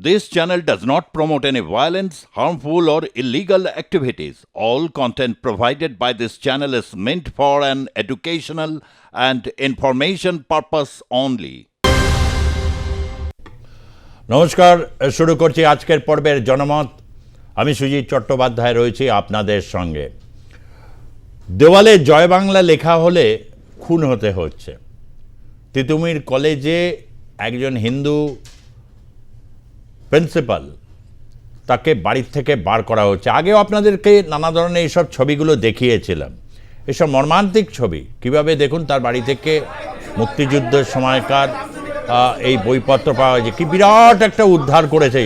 This channel does not promote any violence, harmful, or illegal activities. All content provided by this channel is meant for an educational and information purpose only. নমস্কার, শুরু করছি আজকের পর্বের জনমত। আমি সুজিত চট্টোপাধ্যায় রয়েছি আপনাদের সঙ্গে। দেওয়ালে জয় বাংলা লেখা হলে খুন হতে হচ্ছে। তিতুমির কলেজে একজন হিন্দু প্রিন্সিপাল, তাকে বাড়ির থেকে বার করা হচ্ছে। আগেও আপনাদেরকে নানা ধরনের এইসব ছবিগুলো দেখিয়েছিলাম, এসব মর্মান্তিক ছবি। কিভাবে দেখুন, তার বাড়ি থেকে মুক্তিযুদ্ধের সময়কার এই বইপত্র পাওয়া যায়। কি বিরাট একটা উদ্ধার করেছে,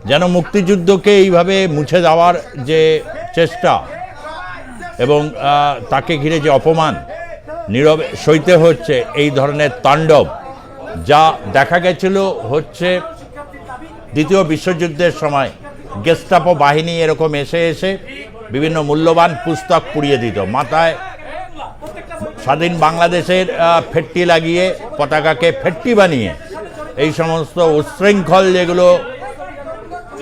যেন মুক্তিযুদ্ধকে এইভাবে মুছে দেওয়ার যে চেষ্টা এবং তাকে ঘিরে যে অপমান নীরবে সইতে হচ্ছে, এই ধরনের তাণ্ডব যা দেখা গেছিল হচ্ছে দ্বিতীয় বিশ্বযুদ্ধের সময় গেস্টাপো বাহিনী এরকম এসে বিভিন্ন মূল্যবান পুস্তক পুড়িয়ে দিত, মাথায় স্বাধীন বাংলাদেশের ফেট্টি লাগিয়ে, পতাকাকে ফেট্টি বানিয়ে এই সমস্ত উচ্ছৃঙ্খল যেগুলো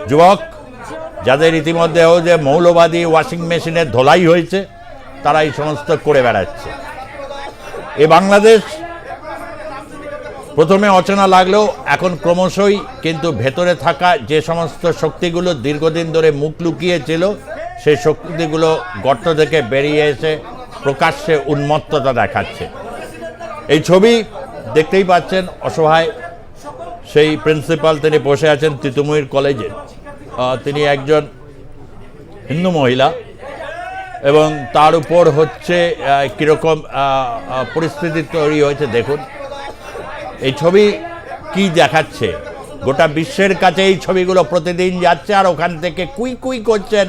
যুবক, যাদের ইতিমধ্যেও যে মৌলবাদী ওয়াশিং মেশিনের ধোলাই হয়েছে, তারা এই সমস্ত করে বেড়াচ্ছে। এ বাংলাদেশ প্রথমে অচেনা লাগলেও এখন ক্রমশই কিন্তু ভেতরে থাকা যে সমস্ত শক্তিগুলো দীর্ঘদিন ধরে মুখ লুকিয়েছিল, সেই শক্তিগুলো গর্ত থেকে বেরিয়ে এসে প্রকাশ্যে উন্মত্ততা দেখাচ্ছে। এই ছবি দেখতেই পাচ্ছেন, অসহায় সেই প্রিন্সিপাল, তিনি বসে আছেন তিতুমির কলেজে। তিনি একজন হিন্দু মহিলা এবং তার উপর হচ্ছে কীরকম পরিস্থিতি তৈরি হয়েছে দেখুন। এই ছবি কি দেখাচ্ছে, গোটা বিশ্বের কাছে এই ছবিগুলো প্রতিদিন যাচ্ছে, আর ওখান থেকে কুই করছেন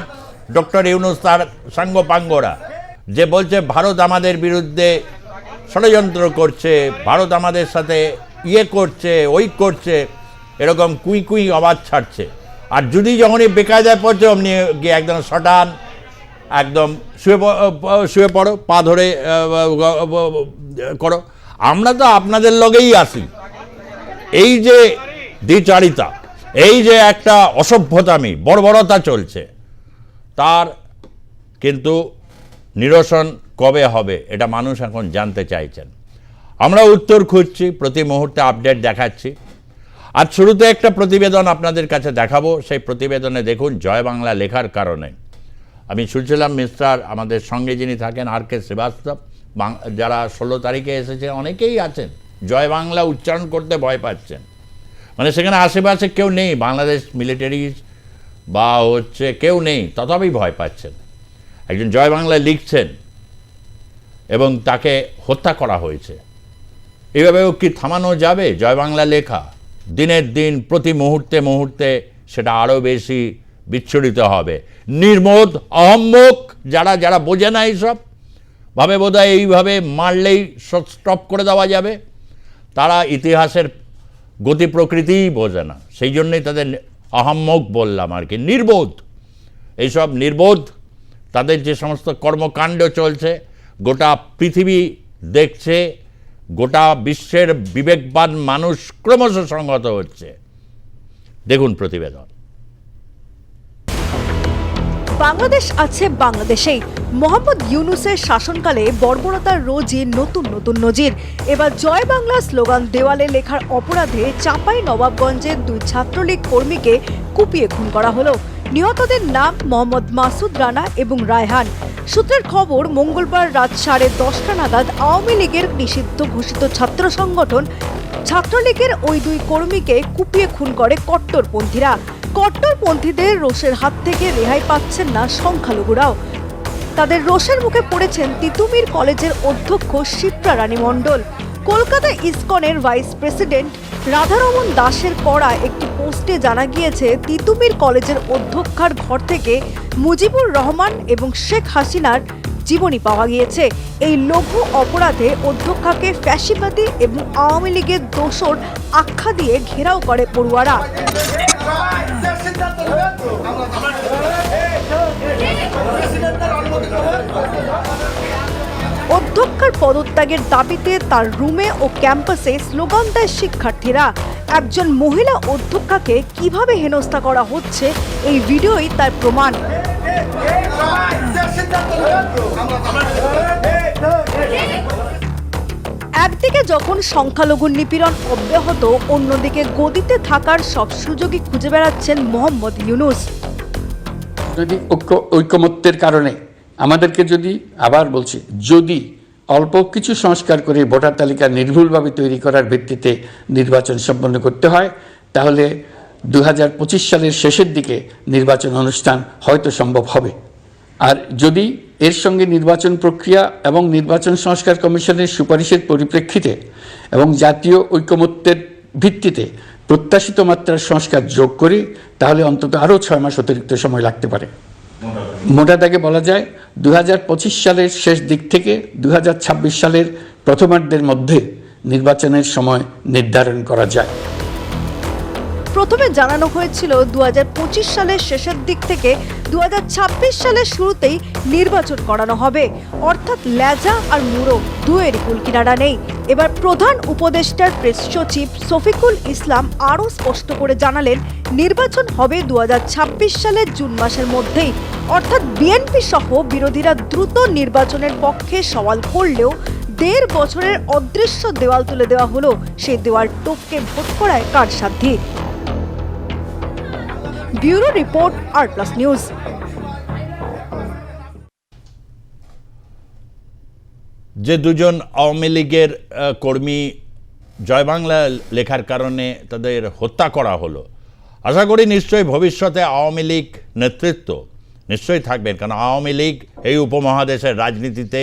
ডক্টর ইউনূস তার সাঙ্গপাঙ্গরা, যে বলছে ভারত আমাদের বিরুদ্ধে ষড়যন্ত্র করছে, ভারত আমাদের সাথে করছে, ওই করছে, এরকম কুই আওয়াজ ছাড়ছে। আর যদি যখনই বেকায়দায় পড়ছে, অমনি গিয়ে একদম শটান, একদম শুয়ে পড়ো, পা ধরে করো। আমরা তো আপনাদের লগেই আসি। এই যে দ্বিচারিতা, এই যে একটা অসভ্যতামি, বর্বরতা চলছে, তার কিন্তু নিরসন কবে হবে এটা মানুষ এখন জানতে চাইছেন। আমরা উত্তর খুঁজছি, প্রতি মুহূর্তে আপডেট দেখাচ্ছি। আজ শুরুতে একটা প্রতিবেদন আপনাদের কাছে দেখাবো। সেই প্রতিবেদনে দেখুন জয় বাংলা লেখার কারণে। আমি শুনছিলাম আমাদের সঙ্গে যিনি থাকেন আর.কে. শ্রীবাস্তব, যারা 16 তারিখে এসেছে, অনেকেই আছেন জয় বাংলা উচ্চারণ করতে ভয় পাচ্ছেন। মানে সেখানে আশেপাশে কেউ নেই, বাংলাদেশ মিলিটারি বা হচ্ছে কেউ নেই, তথাপি ভয় পাচ্ছেন। একজন জয় বাংলা লিখছেন এবং তাকে হত্যা করা হয়েছে। এভাবেও কি থামানো যাবে জয় বাংলা লেখা? দিনের দিন প্রতি মুহূর্তে সেটা আরও বেশি বিচ্ছুরিত হবে। নির্মোদ অহম্মক যারা বোঝে না, এইসব ভাবে বোধহয় এইভাবে মারলেই স্টপ করে দেওয়া যাবে, তারা ইতিহাসের গতি প্রকৃতিই বোঝে না। সেই জন্যই তাদের অহম্মক বললাম আর কি, নির্বোধ। এইসব নির্বোধ, তাদের যে সমস্ত কর্মকাণ্ড চলছে, গোটা পৃথিবী দেখছে, গোটা বিশ্বের বিবেকবান মানুষ ক্রমশ সংহত হচ্ছে। দেখুন প্রতিবেদন। বাংলাদেশ আছে বাংলাদেশেই। মোহাম্মদ ইউনূসের শাসনকালে বর্বরতার রোজই নতুন নজির। এবার জয় বাংলা স্লোগান দেওয়ালে লেখার অপরাধে চাঁপাই নবাবগঞ্জের 2 ছাত্রলীগ কর্মীকে কুপিয়ে খুন করা হলো। নিহতদের নাম মোহাম্মদ মাসুদ রানা এবং রায়হান। সূত্রের খবর, মঙ্গলবার রাত 10:30 নাগাদ আওয়ামী লীগের নিষিদ্ধ ঘোষিত ছাত্র সংগঠন ছাত্রলীগের ওই 2 কর্মীকে কুপিয়ে খুন করে কট্টরপন্থীরা। কট্টরপন্থীদের রোষের হাত থেকে রেহাই পাচ্ছেন না সংখ্যালঘুরাও। তাদের রোষের মুখে পড়েছেন তিতুমির কলেজের অধ্যক্ষ শিপ্রা রানী মণ্ডল। কলকাতা ইসকনের ভাইস প্রেসিডেন্ট রাধারমন দাসের করা একটি পোস্টে জানা গিয়েছে, তিতুমির কলেজের অধ্যক্ষার ঘর থেকে মুজিবুর রহমান এবং শেখ হাসিনার জীবনী পাওয়া গিয়েছে। এই লঘু অপরাধে অধ্যক্ষাকে ফ্যাসিবাদী এবং আওয়ামী লীগের দোসর আখ্যা দিয়ে ঘেরাও করে পড়ুয়ারা। অধ্যক্ষার পদত্যাগের দাবিতে তার রুমে ও ক্যাম্পাসে স্লোগান দেয় শিক্ষার্থীরা। একজন মহিলা অধ্যক্ষাকে কিভাবে হেনস্থা করা হচ্ছে এই ভিডিওই তার প্রমাণ। একদিকে যখন সংখ্যালঘুর নিপীড়ন অব্যাহত, অন্যদিকে গদিতে থাকার সব সুযোগই খুঁজে বেড়াচ্ছেন মোহাম্মদ ইউনূস। ঐকমত্যের কারণে আমাদেরকে যদি, আবার বলছি, যদি অল্প কিছু সংস্কার করে ভোটার তালিকা নির্ভুলভাবে তৈরি করার ভিত্তিতে নির্বাচন সম্পন্ন করতে হয়, তাহলে 2025 সালের শেষের দিকে নির্বাচন অনুষ্ঠান হয়তো সম্ভব হবে। আর যদি এর সঙ্গে নির্বাচন প্রক্রিয়া এবং নির্বাচন সংস্কার কমিশনের সুপারিশের পরিপ্রেক্ষিতে এবং জাতীয় ঐকমত্যের ভিত্তিতে প্রত্যাশিত মাত্রার সংস্কার যোগ করি, তাহলে অন্তত আরও 6 মাস অতিরিক্ত সময় লাগতে পারে। মোটা দাগে বলা যায় 2025 সালের শেষ দিক থেকে 2026 সালের প্রথমার্ধের মধ্যে নির্বাচনের সময় নির্ধারণ করা যায়। প্রথমে জানানো হয়েছিল 2025 সালের শেষের দিক থেকে 2026 সালের শুরুতেই নির্বাচন করানো হবে, অর্থাৎ লেজা আর মুড়ো দুয়েরই কুলকিনারা নেই। এবার প্রধান উপদেষ্টার প্রেস সচিব শফিকুল ইসলাম আরও স্পষ্ট করে জানালেন নির্বাচন হবে 2026 সালের জুন মাসের মধ্যেই, অর্থাৎ বিএনপি সহ বিরোধীরা দ্রুত নির্বাচনের পক্ষে সওয়াল করলেও 1.5 বছরের অদৃশ্য দেওয়াল তুলে দেওয়া হলো। সেই দেওয়াল টপকে ভোট করায় কার সাধ্যি? ব্যুরো রিপোর্ট, আর+ নিউজ। যে দুজন আওয়ামী লীগের কর্মী জয় বাংলা লেখার কারণে তাদের হত্যা করা হলো, আশা করি নিশ্চয়ই ভবিষ্যতে আওয়ামী লীগ নেতৃত্ব নিশ্চয়ই থাকবেন, কারণ আওয়ামী লীগ এই উপমহাদেশের রাজনীতিতে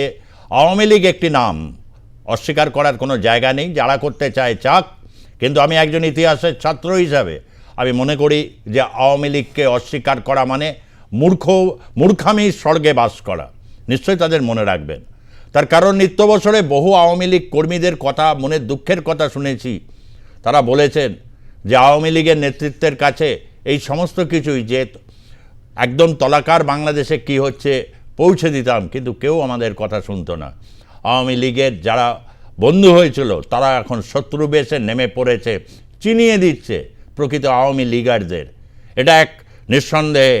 আওয়ামী লীগ একটি নাম, অস্বীকার করার কোনো জায়গা নেই। যারা করতে চায় চাক, কিন্তু আমি একজন ইতিহাসের ছাত্র হিসাবে আমি মনে করি যে আওয়ামী লীগকে অস্বীকার করা মানে মূর্খামির স্বর্গে বাস করা। নিশ্চয়ই তাদের মনে রাখবেন। তার কারণ নিত্য বছরে বহু আওয়ামী লীগ কর্মীদের কথা, মনের দুঃখের কথা শুনেছি। তারা বলেছেন যে আওয়ামী লীগের নেতৃত্বের কাছে এই সমস্ত কিছুই, যে একদম তলাকার বাংলাদেশে কি হচ্ছে পৌঁছে দিতাম, কিন্তু কেউ আমাদের কথা শুনতো না। আওয়ামী লীগের যারা বন্ধু হয়েছিল তারা এখন শত্রু বেশে নেমে পড়েছে, চিনিয়ে দিচ্ছে প্রকৃত আওয়ামী লীগারদের। এটা এক নিঃসন্দেহে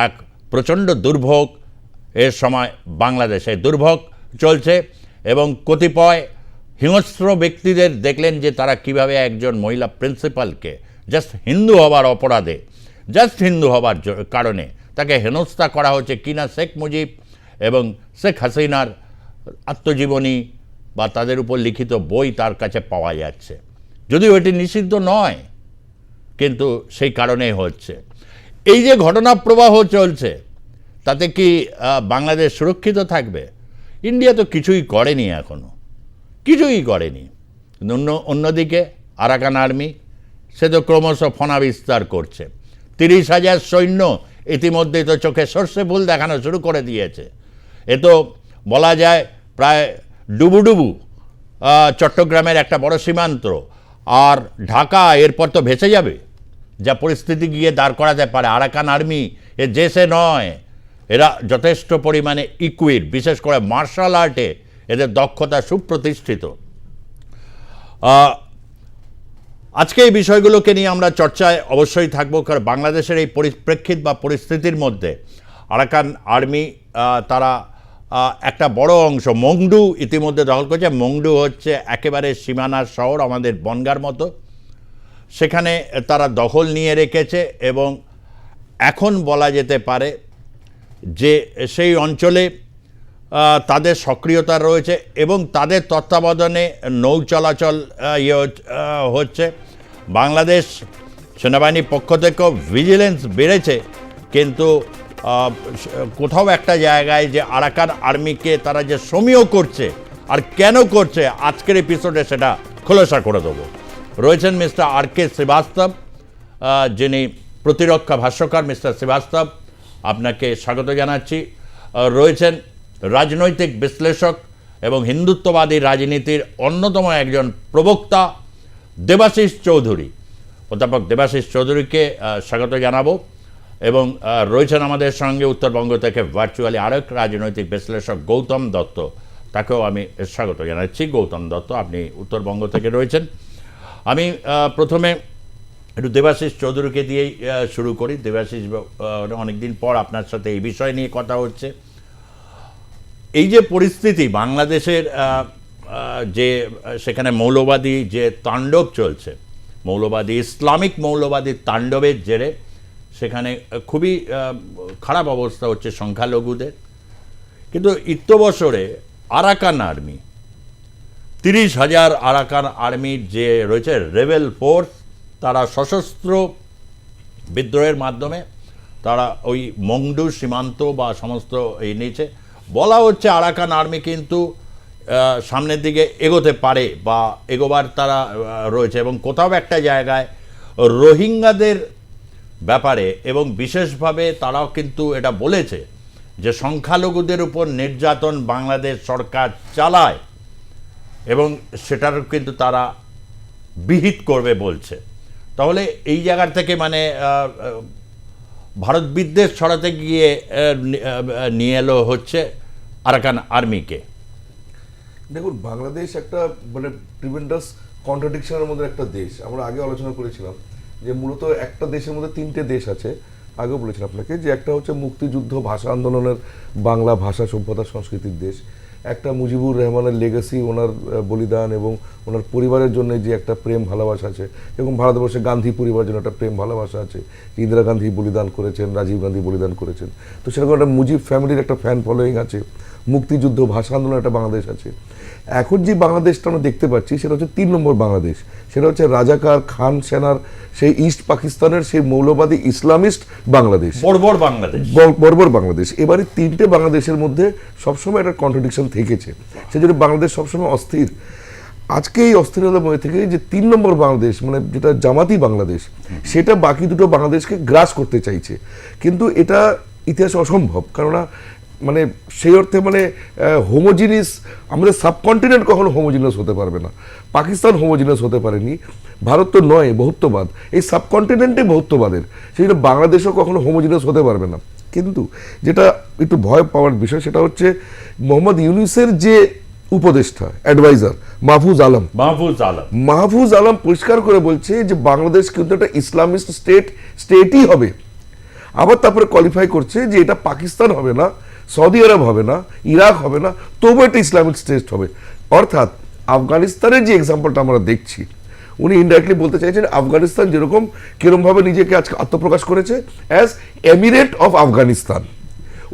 এক প্রচণ্ড দুর্ভোগ এর সময় বাংলাদেশে দুর্ভোগ চলছে। এবং কতিপয় হিংস্র ব্যক্তিদের দেখলেন যে তারা কিভাবে একজন মহিলা প্রিন্সিপালকে জাস্ট হিন্দু হবার অপরাধে, জাস্ট হিন্দু হবার কারণে তাকে হেনস্থা করা হচ্ছে কিনা শেখ মুজিব এবং শেখ হাসিনার আত্মজীবনী বা তাদের উপর লিখিত বই তার কাছে পাওয়া যাচ্ছে, যদিও এটি নিষিদ্ধ নয়, কিন্তু সেই কারণেই হচ্ছে। এই যে ঘটনা প্রবাহ চলছে, তাতে কি বাংলাদেশ সুরক্ষিত থাকবে? ইন্ডিয়া তো কিছুই করেনি, এখনও কিছুই করেনি। কিন্তু অন্যদিকে আরাকান আর্মি সে তো ক্রমশ ফনা বিস্তার করছে। 30,000 সৈন্য ইতিমধ্যেই তো চোখে সর্ষে ফুল দেখানো শুরু করে দিয়েছে। এ তো বলা যায় প্রায় ডুবুডুবু চট্টগ্রামের একটা বড় সীমান্ত, আর ঢাকা এরপর তো ভেসে যাবে, যা পরিস্থিতি গিয়ে দাঁড় করাতে পারে। আরাকান আর্মি এ জেসে নয়, এরা যথেষ্ট পরিমাণে ইকুইড, বিশেষ করে মার্শাল আর্টে এদের দক্ষতা সুপ্রতিষ্ঠিত। আজকে এই বিষয়গুলোকে নিয়ে আমরা চর্চায় অবশ্যই থাকবো, কারণ বাংলাদেশের এই পরিপ্রেক্ষিত বা পরিস্থিতির মধ্যে আরাকান আর্মি তারা একটা বড় অংশ মংডু ইতিমধ্যে দখল করেছে। মংডু হচ্ছে একেবারে সীমানার শহর, আমাদের বনগাঁর মতো। সেখানে তারা দখল নিয়ে রেখেছে এবং এখন বলা যেতে পারে যে সেই অঞ্চলে তাদের সক্রিয়তা রয়েছে এবং তাদের তত্ত্বাবধানে নৌ চলাচল হচ্ছে। বাংলাদেশ সেনাবাহিনীর পক্ষ থেকেও ভিজিলেন্স বেড়েছে, কিন্তু কোথাও একটা জায়গায় যে আরাকান আর্মিকে তারা যে সমীহ করছে আর কেন করছে, আজকের এপিসোডে সেটা খোলাসা করে দেবো। রয়েছেন মিস্টার R.K. শ্রীবাস্তব, যিনি প্রতিরক্ষা ভাষ্যকার। মিস্টার শ্রীবাস্তব, আপনাকে স্বাগত জানাচ্ছি। রয়েছেন রাজনৈতিক বিশ্লেষক এবং হিন্দুত্ববাদী রাজনীতির অন্যতম একজন প্রবক্তা দেবাশিস চৌধুরী। অধ্যাপক দেবাশিস চৌধুরীকে স্বাগত জানাবো। এবং রয়েছেন আমাদের সঙ্গে উত্তরবঙ্গ থেকে ভার্চুয়ালি আরেক রাজনৈতিক বিশ্লেষক গৌতম দত্ত, তাকেও আমি স্বাগত জানাচ্ছি। গৌতম দত্ত, আপনি উত্তরবঙ্গ থেকে রয়েছেন। আমি প্রথমে একটু দেবাশিস চৌধুরীকে দিয়েই শুরু করি। দেবাশিস অনেকদিন পর আপনার সাথে এই বিষয় নিয়ে কথা হচ্ছে। এই যে পরিস্থিতি বাংলাদেশের, যে সেখানে মৌলবাদী যে তাণ্ডব চলছে, মৌলবাদী ইসলামিক মৌলবাদী তাণ্ডবের জেরে সেখানে খুবই খারাপ অবস্থা হচ্ছে সংখ্যালঘুদের। কিন্তু ইত্যবসরে আরাকান আর্মি, 30,000 আরাকান আর্মির যে রয়েছে রেবেল ফোর্স, তারা সশস্ত্র বিদ্রোহের মাধ্যমে তারা ওই মংডু সীমান্ত বা সমস্ত এই নিচে বলা হচ্ছে আরাকান আর্মি কিন্তু সামনের দিকে এগোতে পারে বা এগোবার তারা রয়েছে। এবং কোথাও একটা জায়গায় রোহিঙ্গাদের ব্যাপারে এবং বিশেষভাবে তারাও কিন্তু এটা বলেছে যে সংখ্যালঘুদের উপর নির্যাতন বাংলাদেশ সরকার চালায় এবং সেটার কিন্তু তারা বিহিত করবে বলছে। তাহলে এই জায়গা থেকে মানে ভারত বিদ্বেষ ছড়াতে গিয়ে নিয়ে এলো হচ্ছে আরাকান আর্মিকে। দেখুন, বাংলাদেশ একটা মানে ট্রিমেন্ডাস কন্ট্রাডিকশনের মধ্যে একটা দেশ। আমরা আগে আলোচনা করেছিলাম যে মূলত একটা দেশের মধ্যে 3টে দেশ আছে। আগেও বলেছিলাম আপনাকে যে একটা হচ্ছে মুক্তিযুদ্ধ ভাষা আন্দোলনের বাংলা ভাষা সভ্যতা সংস্কৃতির দেশ, একটা মুজিবুর রহমানের লেগাসি, ওনার বলিদান এবং ওনার পরিবারের জন্য যে একটা প্রেম ভালোবাসা আছে, এবং ভারতবর্ষে গান্ধী পরিবারের জন্য একটা প্রেম ভালোবাসা আছে। ইন্দিরা গান্ধী বলিদান করেছেন, রাজীব গান্ধী বলিদান করেছেন, তো সেরকম একটা মুজিব ফ্যামিলির একটা ফ্যান ফলোয়িং আছে। মুক্তিযুদ্ধ ভাষা আন্দোলন একটা বাংলাদেশ আছে। এখন যে বাংলাদেশটা আমরা দেখতে পাচ্ছি সেটা হচ্ছে 3 নম্বর বাংলাদেশ। সেটা হচ্ছে রাজাকার খান সেনার সেই ইস্ট পাকিস্তানের সেই মৌলবাদী ইসলামিস্ট বাংলাদেশ, বর্বর বাংলাদেশ, বর্বর বাংলাদেশ। এবারে 3টে বাংলাদেশের মধ্যে সবসময় একটা কন্ট্রাডিকশন থেকেছে, সেজন্য বাংলাদেশ সবসময় অস্থির। আজকে এই অস্থিরতার মধ্যে থেকে যে 3 নম্বর বাংলাদেশ মানে যেটা জামাতি বাংলাদেশ, সেটা বাকি দুটো বাংলাদেশকে গ্রাস করতে চাইছে। কিন্তু এটা ইতিহাসে অসম্ভব, কেননা মানে সেই অর্থে মানে হোমোজিনিয়াস, আমাদের সাবকন্টিনেন্ট কখনো হোমোজিনিয়াস হতে পারবে না। পাকিস্তান হোমোজিনিয়াস হতে পারেনি, ভারত তো নয়, বহুত্ববাদ, এই সাবকন্টিনেন্টে বহুত্ববাদের, সেই জন্য বাংলাদেশও কখনো হোমোজিনিয়াস হতে পারবে না। কিন্তু যেটা একটু ভয় পাওয়ার বিষয় সেটা হচ্ছে মোহাম্মদ ইউনূসের যে উপদেষ্টা অ্যাডভাইজার মাহফুজ আলম পরিষ্কার করে বলছে যে বাংলাদেশ কিন্তু একটা ইসলামিস্ট স্টেটই হবে। আবার তারপরে কোয়ালিফাই করছে যে এটা পাকিস্তান হবে না, সৌদি আরব হবে না, ইরাক হবে না, তবু একটা ইসলামিক স্টেট হবে। অর্থাৎ আফগানিস্তানের যে এক্সাম্পলটা আমরা দেখছি, উনি ইনডাইরেক্টলি বলতে চাইছেন আফগানিস্তান যেরকম কিরমভাবে নিজেকে আজকে আত্মপ্রকাশ করেছে অ্যাজ এমিরেট অফ আফগানিস্তান।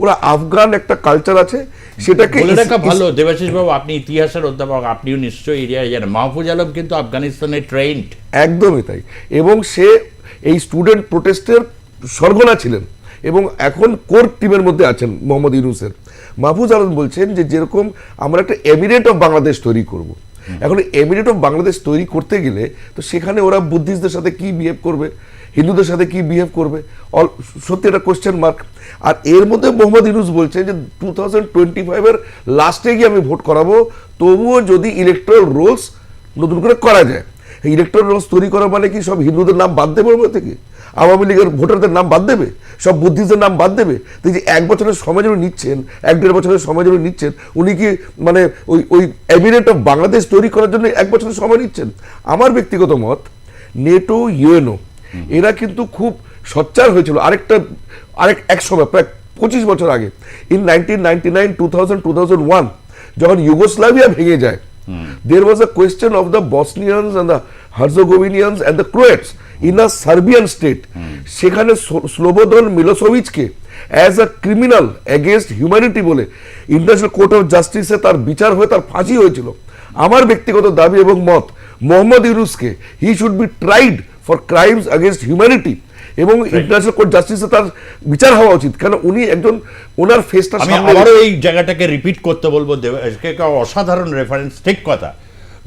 ওরা আফগান একটা কালচার আছে, সেটাকে বলে রাখা ভালো। দেবাশিস বাবু, আপনি ইতিহাসের অধ্যাপক, আপনিও নিশ্চয়ই এরিয়ায় জানেন মাহফুজ আলম কিন্তু আফগানিস্তানে ট্রেন্ড। একদমই তাই। এবং সে এই স্টুডেন্ট প্রোটেস্টের সরগনা ছিলেন এবং এখন কোর টিমের মধ্যে আছেন মোহাম্মদ ইউনূসের। মাহফুজ আলম বলছেন যে যেরকম আমরা একটা এমিরেট অফ বাংলাদেশ তৈরি করব। এখন এমিরেট অফ বাংলাদেশ তৈরি করতে গেলে তো সেখানে ওরা বুদ্ধিস্টদের সাথে কি বিহেভ করবে, হিন্দুদের সাথে কি বিহেভ করবে, সত্যি একটা কোয়েশ্চেন মার্ক। আর এর মধ্যে মোহাম্মদ ইউনূস বলছে যে 2025-এর লাস্টে গিয়ে আমি ভোট করাবো, তবুও যদি ইলেকট্রাল রোলস নতুন করে করা যায়। ইলেকট্রাল রোলস তৈরি করা মানে কি সব হিন্দুদের নাম বাদ দেবে ওর মধ্যে থেকে, আওয়ামী লীগের ভোটারদের নাম বাদ দেবে, সব বুদ্ধিস্টদের নাম বাদ দেবে? তো যে 1 বছরের সময় যেন নিচ্ছেন, 1-1.5 বছরের সময় যেন নিচ্ছেন, উনি কি মানে ওই এমিরেট অফ বাংলাদেশ তৈরি করার জন্য 1 বছরের সময় নিচ্ছেন? আমার ব্যক্তিগত মত, নেটো ইউএনও এরা কিন্তু খুব সোচ্চার হয়েছিল এক সময় প্রায় 25 বছর আগে, ইন 1999, 2000, 2001 যখন ইউগোস্লাভিয়া ভেঙে যায়, there was a question of the Bosnians and the Herzegovinians and the Croats in a Serbian state. সেখানে স্লোবোদন মিলোসেভিচকে as a criminal against humanity বলে ইন্টারন্যাশনাল কোর্ট অফ জাস্টিসে তার বিচার হয়ে তার ফাঁসি হয়েছিল। আমার ব্যক্তিগত দাবি এবং মত, মোহাম্মদ ইউনূসকে he should be tried for crimes against humanity এবং ইন্টারন্যাশনাল কোর্ট জাস্টিসে তার বিচার হওয়া উচিত, কারণ উনি একজন, ওনার ফেসটা আমি আবারও এই জায়গাটাকে রিপিট করতে বলবো, অসাধারণ রেফারেন্স, ঠিক কথা।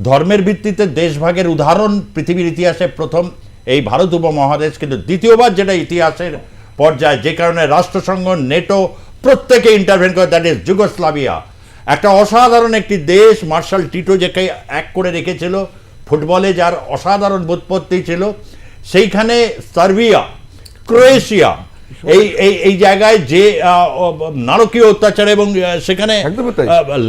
ধর্মের ভিত্তিতে দেশভাগের উদাহরণ পৃথিবীর ইতিহাসে প্রথম এই ভারত উপমহাদেশ, কিন্তু দ্বিতীয়বার যেটা ইতিহাসের পর্যায়ে, যে কারণে রাষ্ট্রসংঘ, নেটো প্রত্যেকে ইন্টারভেন করে, দ্যাট ইজ যুগোস্লাভিয়া। একটা অসাধারণ একটি দেশ, মার্শাল টিটো যাকে এক করে রেখেছিল, ফুটবলে যার অসাধারণ ব্যুৎপত্তি ছিল, সেইখানে সার্বিয়া, ক্রোয়েশিয়া, এই জায়গায় যে নারকীয় অত্যাচার এবং সেখানে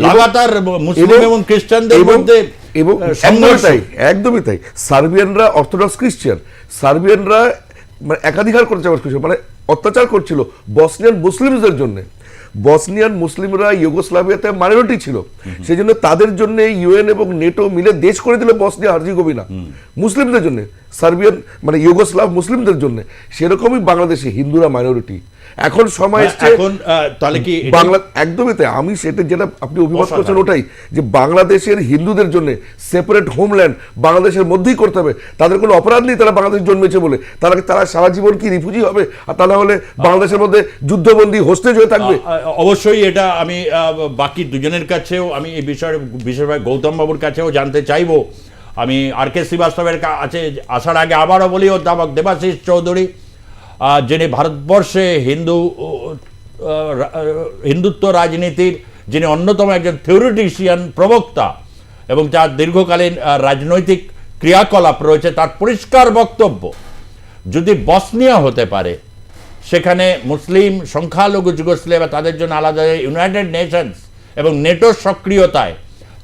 লাগাতার মুসলিম এবং খ্রিস্টানদের মধ্যে এবং সংঘর্ষ। একদমই তাই সার্বিয়ানরা অর্থোডক্স খ্রিস্টান, সার্বিয়ানরা মানে একাধিকার করেছে মানে অত্যাচার করছিল বসনিয়ান মুসলিমদের জন্য। বসনিয়ান মুসলিমরা ইউগোস্লাভিয়াতে মাইনরিটি ছিল, সেই জন্য তাদের জন্য ইউএন এবং নেটো মিলে দেশ করে দিল বসনিয়া হার্জেগোভিনা মুসলিমদের জন্য, সার্বিয়ান মানে ইউগোস্লাভ মুসলিমদের জন্য। সেরকমই বাংলাদেশে হিন্দুরা মাইনরিটি। এখন সময় এসছে এখন তাহলে কি এটাই- বাংলা একদমই তাই। আমি সেটা যেটা আপনি অভিমত করছেন অসাধারণ। ওটাই, যে বাংলাদেশের হিন্দুদের জন্য সেপারেট হোমল্যান্ড বাংলাদেশের মধ্যেই করতে হবে। তাদের কোনো অপরাধ নেই তারা বাংলাদেশ জন্মেছে বলে। তারা সারা জীবন কি রিফিউজি হবে? আর তা না হলে বাংলাদেশের মধ্যে যুদ্ধবন্দী হোস্টেজ হয়ে থাকবে। অবশ্যই এটা আমি বাকি দুজনের কাছেও আমি এই বিষয়ে বিশেষভাবে গৌতম বাবুর কাছেও জানতে চাইবো। আমি আর কে শ্রীবাস্তবের কাছে আসার আগে আবারও বলি, অধ্যাপক দেবাশিস চৌধুরী, যিনি ভারতবর্ষে হিন্দুত্ব রাজনীতির যিনি অন্যতম একজন থিওরিটিশিয়ান, প্রবক্তা, এবং যার দীর্ঘকালীন রাজনৈতিক ক্রিয়াকলাপ রয়েছে, তার পরিষ্কার বক্তব্য, যদি বসনিয়া হতে পারে, সেখানে মুসলিম সংখ্যালঘু যুগোস্লাভিয়া তাদের জন্য আলাদা ইউনাইটেড নেশনস এবং নেটোর সক্রিয়তায়,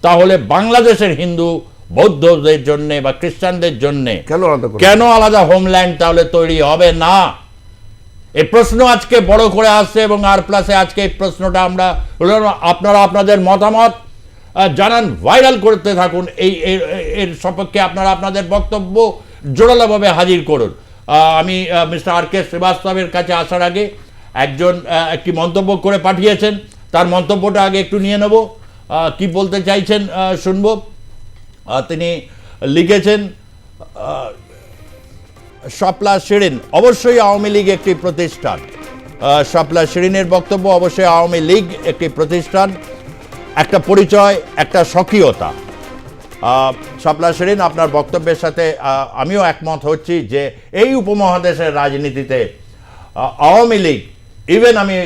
তাহলে বাংলাদেশের হিন্দু বৌদ্ধদের জন্য বা খ্রিস্টানদের জন্য কেন আলাদা হোমল্যান্ড তাহলে তৈরি হবে না? এই প্রশ্ন আজকে বড় করে আসছে এবং আর প্লাসে আজকে এই প্রশ্নটা আমরা আপনারা আপনাদের মতামত জানান, ভাইরাল করতে থাকুন। এর সপক্ষে আপনারা আপনাদের বক্তব্য জোরালোভাবে হাজির করুন। আমি মিস্টার আর কে শ্রীবাস্তবের কাছে আসার আগে একটি মন্তব্য করে পাঠিয়েছেন, তার মন্তব্যটা আগে একটু নিয়ে নেব। কি বলতে চাইছেন শুনবো। তিনি লিখেছেন, শাপলা শিরিন অবশ্যই আওয়ামী লীগ একটি প্রতিষ্ঠান। শাপলা শিরিনের বক্তব্য, অবশ্যই আওয়ামী লীগ একটি প্রতিষ্ঠান, একটা পরিচয়, একটা স্বকীয়তা। শাপলা শিরিন, আপনার বক্তব্যের সাথে আমিও একমত হচ্ছি যে এই উপমহাদেশের রাজনীতিতে আওয়ামী লীগ, ইভেন আমি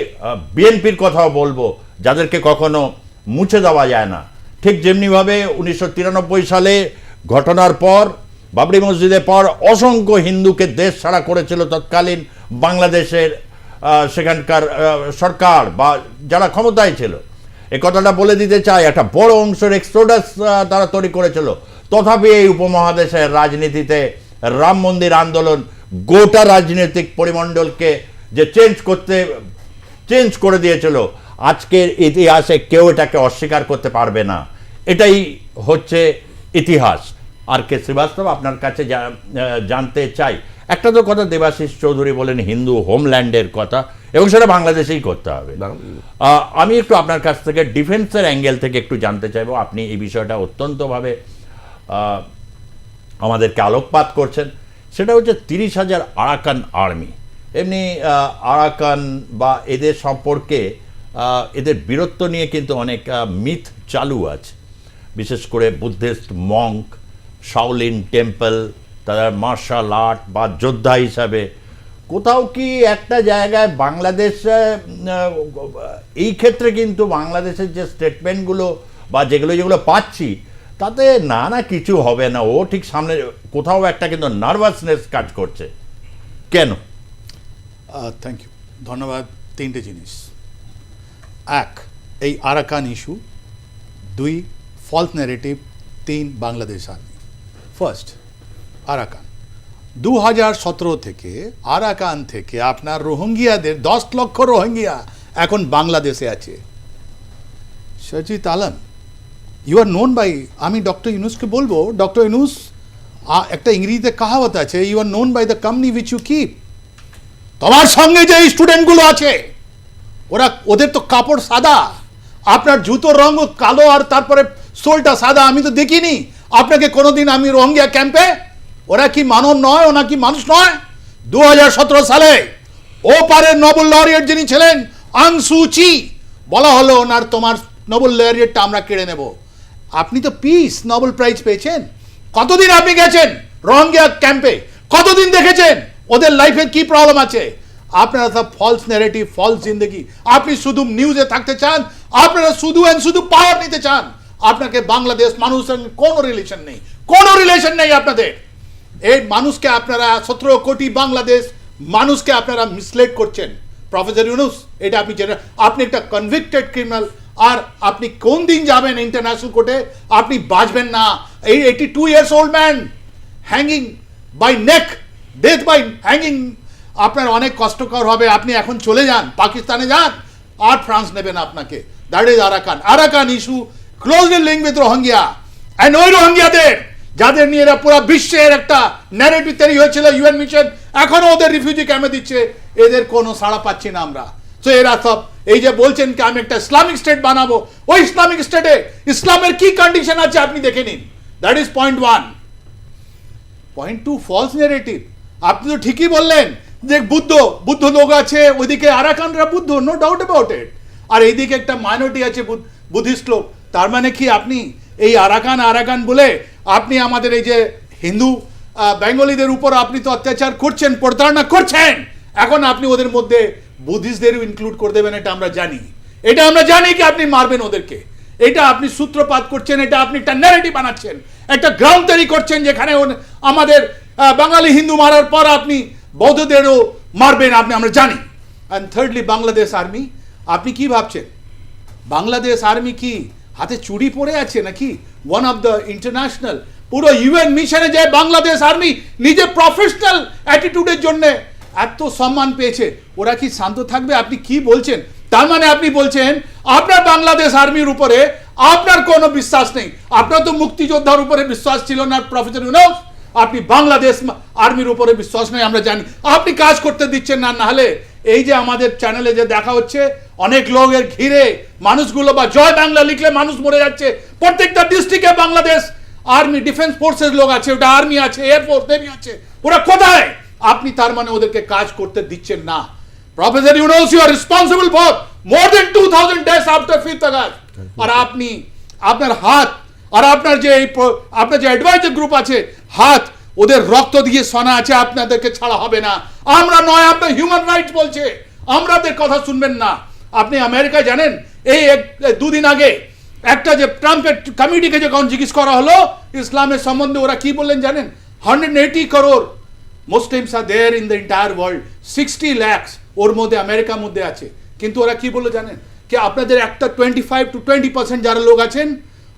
বিএনপির কথাও বলবো, যাদেরকে কখনো মুছে দেওয়া যায় না। ঠিক যেমনিভাবে 1993 সালে ঘটনার পর, বাবরি মসজিদের পর অসংখ্য হিন্দুকে দেশ ছাড়া করেছিল তৎকালীন বাংলাদেশের সেখানকার সরকার বা যারা ক্ষমতায় ছিল। এই কথাটা বলে দিতে চাই, একটা বড় অংশের এক্সোডাস তারা তৈরি করেছিল। তথাপি এই উপমহাদেশের রাজনীতিতে রাম মন্দির আন্দোলন গোটা রাজনৈতিক পরিমণ্ডলকে যে চেঞ্জ করে দিয়েছিল, আজকের ইতিহাসে কেউ এটাকে অস্বীকার করতে পারবে না। এটাই হচ্ছে ইতিহাস। আর কে শ্রীবাস্তব, আপনার কাছে জানতে চাই, একটা তো কথা দেবাশিস চৌধুরী বলেন হিন্দু হোমল্যান্ডের কথা, এবং সেটা বাংলাদেশেই করতে হবে। আমি একটু আপনার কাছ থেকে ডিফেন্সের অ্যাঙ্গেল থেকে একটু জানতে চাইবো। আপনি এই বিষয়টা অত্যন্তভাবে আমাদেরকে আলোকপাত করছেন। সেটা হচ্ছে 30,000 আরাকান আর্মি। এমনি আরাকান বা এদের সম্পর্কে এদের বীরত্ব নিয়ে কিন্তু অনেক মিথ চালু আছে, বিশেষ করে বুদ্ধিস্ট মঙ্ক, শাওলিন টেম্পল, তারা মার্শাল আর্ট বা যোদ্ধা হিসাবে। কোথাও কি একটা জায়গায় বাংলাদেশ এই ক্ষেত্রে কিন্তু বাংলাদেশের যে স্টেটমেন্টগুলো বা যেগুলো পাচ্ছি, তাতে না কিছু হবে না, ও ঠিক সামনে কোথাও একটা কিন্তু নার্ভাসনেস কাজ করছে, কেন? থ্যাংক ইউ, ধন্যবাদ। তিনটে জিনিস: এক, এই আরাকান ইস্যু; দুই, ফলস ন্যারেটিভ; তিন, বাংলাদেশ আর্মি। First, Arakan. 2017 থেকে আরাকান থেকে আপনার রোহিঙ্গিয়াদের 10 লক্ষ রোহিঙ্গিয়া এখন বাংলাদেশে আছে। Sajid Alam, you are known by, আমি ডক্টর ইউনুসকে বলবো, ডক্টর ইউনুস, একটা ইংরেজিতে কাহাবত আছে, you are known by the company which you keep. তোমার সঙ্গে যে স্টুডেন্টগুলো আছে, ওদের তো কাপড় সাদা, আপনার জুতোর রঙ কালো, আর তারপরে সোলটা সাদা। আমি তো দেখিনি আপনাকে কোনোদিন আমি রোহিঙ্গিয়া ক্যাম্পে। ওরা কি মানব নয়? ওরা কি মানুষ নয়? 2017 সালে ও পারের নোবেল লরিয়েট যিনি ছিলেন আং সু চি, বলা হলো ওনার, তোমার নোবেল লরিয়েটটা আমরা কেড়ে নেব। আপনি তো পিস নোবেল প্রাইজ পেয়েছেন। কতদিন আপনি গেছেন রোহিঙ্গিয়া ক্যাম্পে? কতদিন দেখেছেন ওদের লাইফে কি প্রবলেম আছে? আপনারা সব ফলস ন্যারেটিভ, ফলস জিন্দগি। আপনি শুধু নিউজে থাকতে চান, আপনারা শুধু পাওয়ার নিতে চান। আপনাকে বাংলাদেশ মানুষের সঙ্গে কোনো রিলেশন নেই, কোনো রিলেশন নেই আপনাদের। এই মানুষকে আপনারা 17 কোটি বাংলাদেশ মানুষকে আপনারা মিসলেড করছেন। প্রফেসর ইউনুস, এটা আপনি একটা কনভিক্টেড ক্রিমিনাল, আর আপনি কোন দিন যাবেন ইন্টারন্যাশনাল কোর্টে? আপনি বাঁচবেন না। 82 years old man hanging by neck, death by hanging, আপনার অনেক কষ্টকর হবে, আপনি এখন চলে যান, পাকিস্তানে যান, আর ফ্রান্স নেবেন আপনাকে। That is Arakan issue closely link with Rohingya. And ওই রোহিঙ্গিয়াদের যাদের নিয়ে এরা পুরো বিশ্বের একটা ন্যারেটিভ তৈরি হয়েছিল, ইউএন মিশন এখনো ওদের রিফিউজি ক্যাম্পে দিচ্ছে, এদের কোনো সাড়া পাচ্ছি না আমরা। তো এরা সব এই যে বলছেন কি আমি একটা ইসলামিক স্টেট বানাবো, ওই ইসলামিক স্টেটে ইসলামের কি কন্ডিশন আছে আপনি দেখে নিন। That is point 1। Point 2, false narrative. আপনি তো ঠিকই বললেন যে বুদ্ধ লোক আছে ওইদিকে, আরাকানরা বুদ্ধ, নো ডাউট অ্যাবাউট ইট, আর এইদিকে একটা মাইনরিটি আছে বুদ্ধিস্ট লোক। তার মানে কি আপনি এই আরাকান বলে আপনি আমাদের এই যে হিন্দু বেঙ্গলিদের উপর আপনি তো অত্যাচার করছেন, প্রতারণা করছেন, এখন আপনি ওদের মধ্যে বুদ্ধিস্টদেরও ইনক্লুড করে দেবেন, এটা আমরা জানি। এটা আমরা জানি কি আপনি মারবেন ওদেরকে, এটা আপনি সূত্রপাত করছেন, এটা আপনি একটা ন্যারেটিভ বানাচ্ছেন, একটা গ্রাউন্ড তৈরি করছেন যেখানে আমাদের বাঙালি হিন্দু মারার পর আপনি বৌদ্ধদেরও মারবেন, আমরা জানি। অ্যান্ড থার্ডলি বাংলাদেশ আর্মি, আপনি কি ভাবছেন বাংলাদেশ আর্মি কি হাতে চুড়ি পরে আছে নাকি? ওয়ান অফ দ্য ইন্টারন্যাশনাল পুরো ইউএন মিশনে যায় বাংলাদেশ আর্মি নিজের প্রফেশনাল অ্যাটিটিউডের জন্য এত সম্মান পেয়েছে, ওরা কি শান্ত থাকবে? আপনি কি বলছেন? তার মানে আপনি বলছেন আপনার বাংলাদেশ আর্মির উপরে আপনার কোনো বিশ্বাস নেই। আপনার তো মুক্তিযোদ্ধার উপরে বিশ্বাস ছিল না প্রফেসর ইউনূস, আপনি বাংলাদেশ আর্মির উপরে বিশ্বাস নেই আমরা জানি। আপনি কাজ করতে দিচ্ছেন না, নাহলে এই যে আমাদের চ্যানেলে যে দেখা হচ্ছে অনেক লোকের ঘিরে মানুষগুলো বা জয় বাংলা লিখলে মানুষ মরে যাচ্ছে, প্রত্যেকটা ডিস্ট্রিক্টে বাংলাদেশ আর্মি ডিফেন্স ফোর্সের লোক আছে, ওটা আর্মি আছে, এয়ারফোর্স নেভি আছে, ওরা কোথায়? আপনি তার মানে ওদেরকে কাজ করতে দিচ্ছেন না। Professor Yunus, you are responsible for more than 2000 days after 5th August. আর আপনি আপনার হাত আর আপনার যে অ্যাডভাইজার গ্রুপ আছে হাত ওদের রক্ত দিয়ে সোনা আছে, আপনাদেরকে ছাড়া হবে না। আমরা নয়, আপনার হিউম্যান রাইটস বলছে, আমাদের কথা শুনবেন না। আপনি আমেরিকা জানেন এই 2 দিন আগে একটা যে ট্রাম্পের কমিটিকে যখন জিজ্ঞেস করা হলো ইসলামের সম্বন্ধে, ওরা কি বললেন জানেন? 180 crore Muslims are there in the entire world, 60 lakhs ওর মধ্যে আমেরিকার মধ্যে আছে। কিন্তু ওরা কি বললো জানেন? কি আপনাদের একটা 25 to 20% যারা লোক আছেন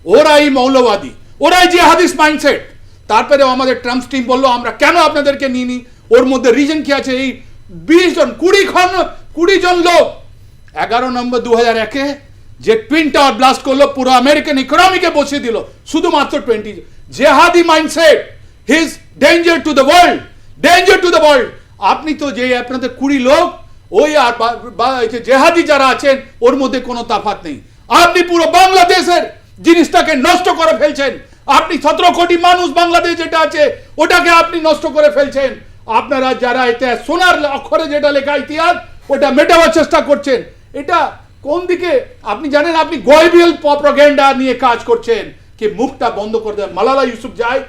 ওরাই মৌলবাদী, ওরাই জিহাদিস্ট মাইন্ডসেট। তারপরে আমাদের ট্রাম্প টিম বললো আমরা কেন আপনাদেরকে নিইনি, ওর মধ্যে রিজন কি আছে? এই 20 জন লোক 11 নম্বর 2001-এ যে টুইন টাওয়ার ব্লাস্ট করলো, পুরো আমেরিকান ইকোনমিকে বসিয়ে দিল, শুধুমাত্র 20 জেহাদি mindset. His danger to the world, danger to the world. আপনি তো যে আপনাদের 20 লোক ওই আর যে জেহাদি যারা আছেন ওর মধ্যে কোনো তফাৎ নেই। আপনি পুরো বাংলাদেশের জিনিসটাকে নষ্ট করে ফেলছেন। আপনি 17 কোটি মানুষ বাংলাদেশ যেটা আছে ওটাকে আপনি নষ্ট করে ফেলছেন। আপনারা যারা এতে সোনার অক্ষরে যেটা লেখা ইতিহাস ওটা মেটাবার চেষ্টা করছেন, এটা কোন দিকে আপনি জানেন? আপনি গোয়েবিয়াল প্রপাগান্ডা নিয়ে কাজ করছেন কি মুখটা বন্ধ করে দেন। মালালা ইউসুফজাই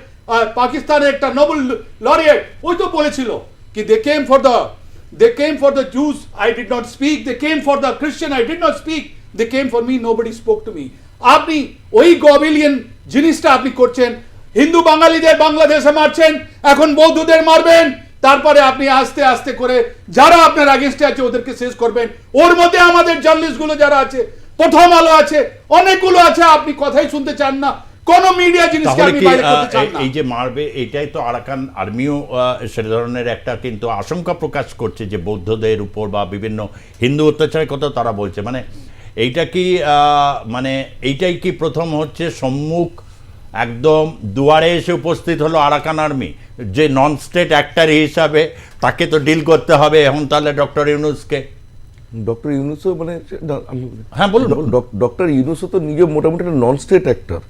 পাকিস্তানের একটা নোবেল লরিয়েট, ওই তো বলেছিল কি they came for the Jews, I did not speak. They came for the Christian, I did not speak. They came for me, nobody spoke to me. আপনি ওই গোয়েবিয়ান জিনিসটা আপনি করছেন। হিন্দু বাঙালিদের বাংলাদেশে মারছেন, এখন বৌদ্ধদের মারবেন, তারপরে আপনি আস্তে আস্তে করে যারা আপনার আগেস্টে আছে ওদেরকে শেষ করবেন। ওর মধ্যে আমাদের জার্নালিস্টগুলো যারা আছে, প্রথম আলো আছে, অনেকগুলো আছে, আপনি কথাই শুনতে চান না, কোন মিডিয়া জিনিসকে আপনি বাইরে করতে চান না। এই যে মারবে এটাই তো আরাকান আর্মিও সে ধরনের একটা কিন্তু আশঙ্কা প্রকাশ করছে যে বৌদ্ধদের উপর বা বিভিন্ন হিন্দু অত্যাচারের কথা তারা বলছে। মানে এইটা কি মানে এইটাই কি প্রথম হচ্ছে সম্মুখ একদম দুয়ারে এসে উপস্থিত হলো আরাকান আর্মি, যে নন স্টেট অ্যাক্টর হিসাবে তাকে তো ডিল করতে হবে এখন তাহলে ডক্টর ইউনূসকে। ডক্টর ইউনূসও মানে হ্যাঁ বলুন। ডক্টর ইউনূসও তো নিজে মোটামুটি একটা নন স্টেট অ্যাক্টর।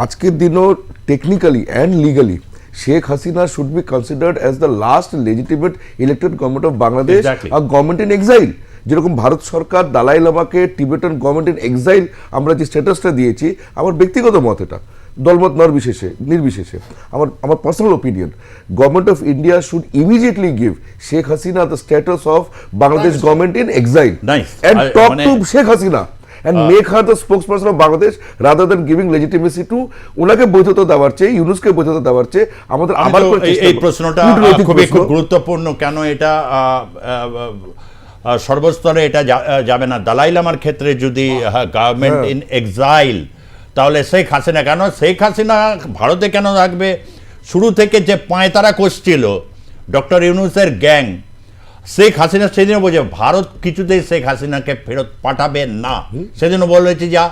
আজকের দিনও technically and legally Sheikh Hasina should be considered as the last legitimate elected government of Bangladesh, আর গভর্নমেন্ট ইন এক্সাইল। যেরকম ভারত সরকার দালাই লামাকে টিবেটান গভর্নমেন্ট ইন এক্সাইল আমরা যে স্ট্যাটাসটা দিয়েছি, আমার ব্যক্তিগত মত, এটা দলমত নির্বিশেষে আমার personal opinion, government of India should immediately give Sheikh Hasina the status of Bangladesh government in exile and talk to Sheikh Hasina and make her the spokesperson of Bangladesh rather than giving legitimacy to ওনাকে বৈধতা দেওয়ার চেয়ে, ইউনূসকে বৈধতা দেওয়ার চেয়ে আমাদের আবার এই প্রশ্নটা খুবই গুরুত্বপূর্ণ। কেন এটা সর্বস্তরে এটা যাবে না? দালাই লামার ক্ষেত্রে যদি গভর্নমেন্ট ইন এক্সাইল তাহলে শেখ হাসিনা কেন? শেখ হাসিনা ভারতে কেন থাকবে? শুরু থেকে যে পায়তারা করছিল ডক্টর ইউনূসের গ্যাং, শেখ হাসিনা সেদিনও বলছে ভারত কিছুতেই শেখ হাসিনাকে ফেরত পাঠাবে না, সেদিনও বলেছে যা,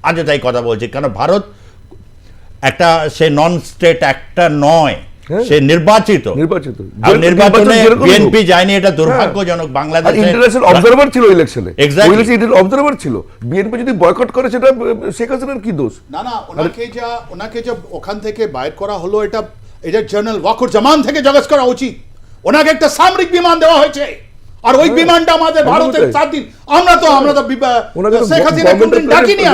আজও তাই কথা বলছে। কেন ভারত একটা সে নন স্টেট একটা নয়, সে নির্বাচিত। আর নির্বাচনে বিএনপি যায়নি, এটা দুর্ভাগ্যজনক। বাংলাদেশে ইন্টারন্যাশনাল অবজারভার ছিল ইলেকশনে, Exactly. অবজারভার ছিল। বিএনপি যদি বয়কট করে সেটা শেখ হাসিনার কি দোষ? না না, ওনাকে যা ওখান থেকে বাইর করা হলো, এটা জেনারেল ওয়াকুর জামান থেকে জিজ্ঞেস করা উচিত। ওনাকে একটা সামরিক বিমান দেওয়া হয়েছে, আর ওই বিমানটা আমাদের ভারতের স্বাধীন। আমরা তো শেখ হাসিনা কোনদিন ডাকিনি,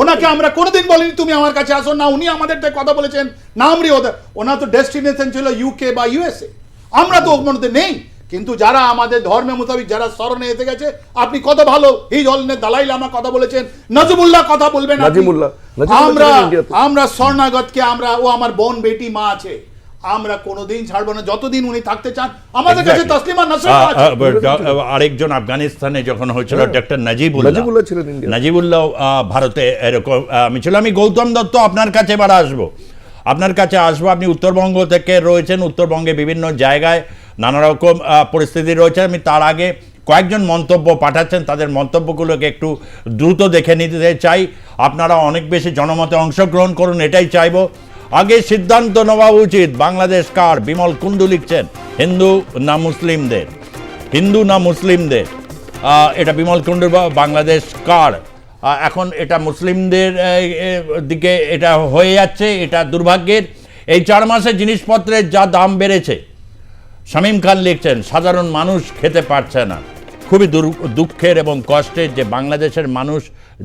ওনাকে আমরা কোনোদিন বলিনি তুমি আমার কাছে আসো না। উনি আমাদের কথা বলেছেন না, ওনার তো ডেস্টিনেশন ছিল ইউকে বা ইউএসএ, আমরা তো ওর মধ্যে নেই। কিন্তু যারা আমাদের ধর্মের মোতাবিক যারা শরণে এসে গেছে, আপনি কত ভালো এই ধরনের দালাই লামা কথা বলেছেন, নাজিমুল্লাহ কথা বলবেন। আমরা শরণাগতকে ও আমার বোন বেটি মা আছে, আমরা কোনোদিন ছাড়বো না যতদিন উনি থাকতে চান। আমাদের কাছে তসলিমা নাসরিন আছে। আরেকজন আফগানিস্তানে যখন হয়েছিল ডক্টর নাজিবুল্লাহ ভারতে এরকম ছিল। আমি গৌতম দত্ত আপনার কাছে এবার আসবো, আপনি উত্তরবঙ্গ থেকে রয়েছেন, উত্তরবঙ্গে বিভিন্ন জায়গায় নানা রকম পরিস্থিতি রয়েছে। আমি তার আগে কয়েকজন মন্তব্য পাঠাচ্ছেন, তাদের মন্তব্যগুলোকে একটু দ্রুত দেখে নিতে চাই। আপনারা অনেক বেশি জনমতে অংশগ্রহণ করুন, এটাই চাইবো। আগে সিদ্ধান্ত নেওয়া উচিত বাংলাদেশ কার। বিমল কুণ্ডু লিখছেন হিন্দু না মুসলিমদের। এটা বিমল কুণ্ডুর বাংলাদেশ কার। এখন এটা মুসলিমদের দিকে এটা হয়ে যাচ্ছে, এটা দুর্ভাগ্যের। এই 4 মাসে জিনিসপত্রের যা দাম বেড়েছে, শামীম খান লিখছেন সাধারণ মানুষ খেতে পারছে না। খুবই দুঃখের এবং কষ্টের যে বাংলাদেশের মানুষ,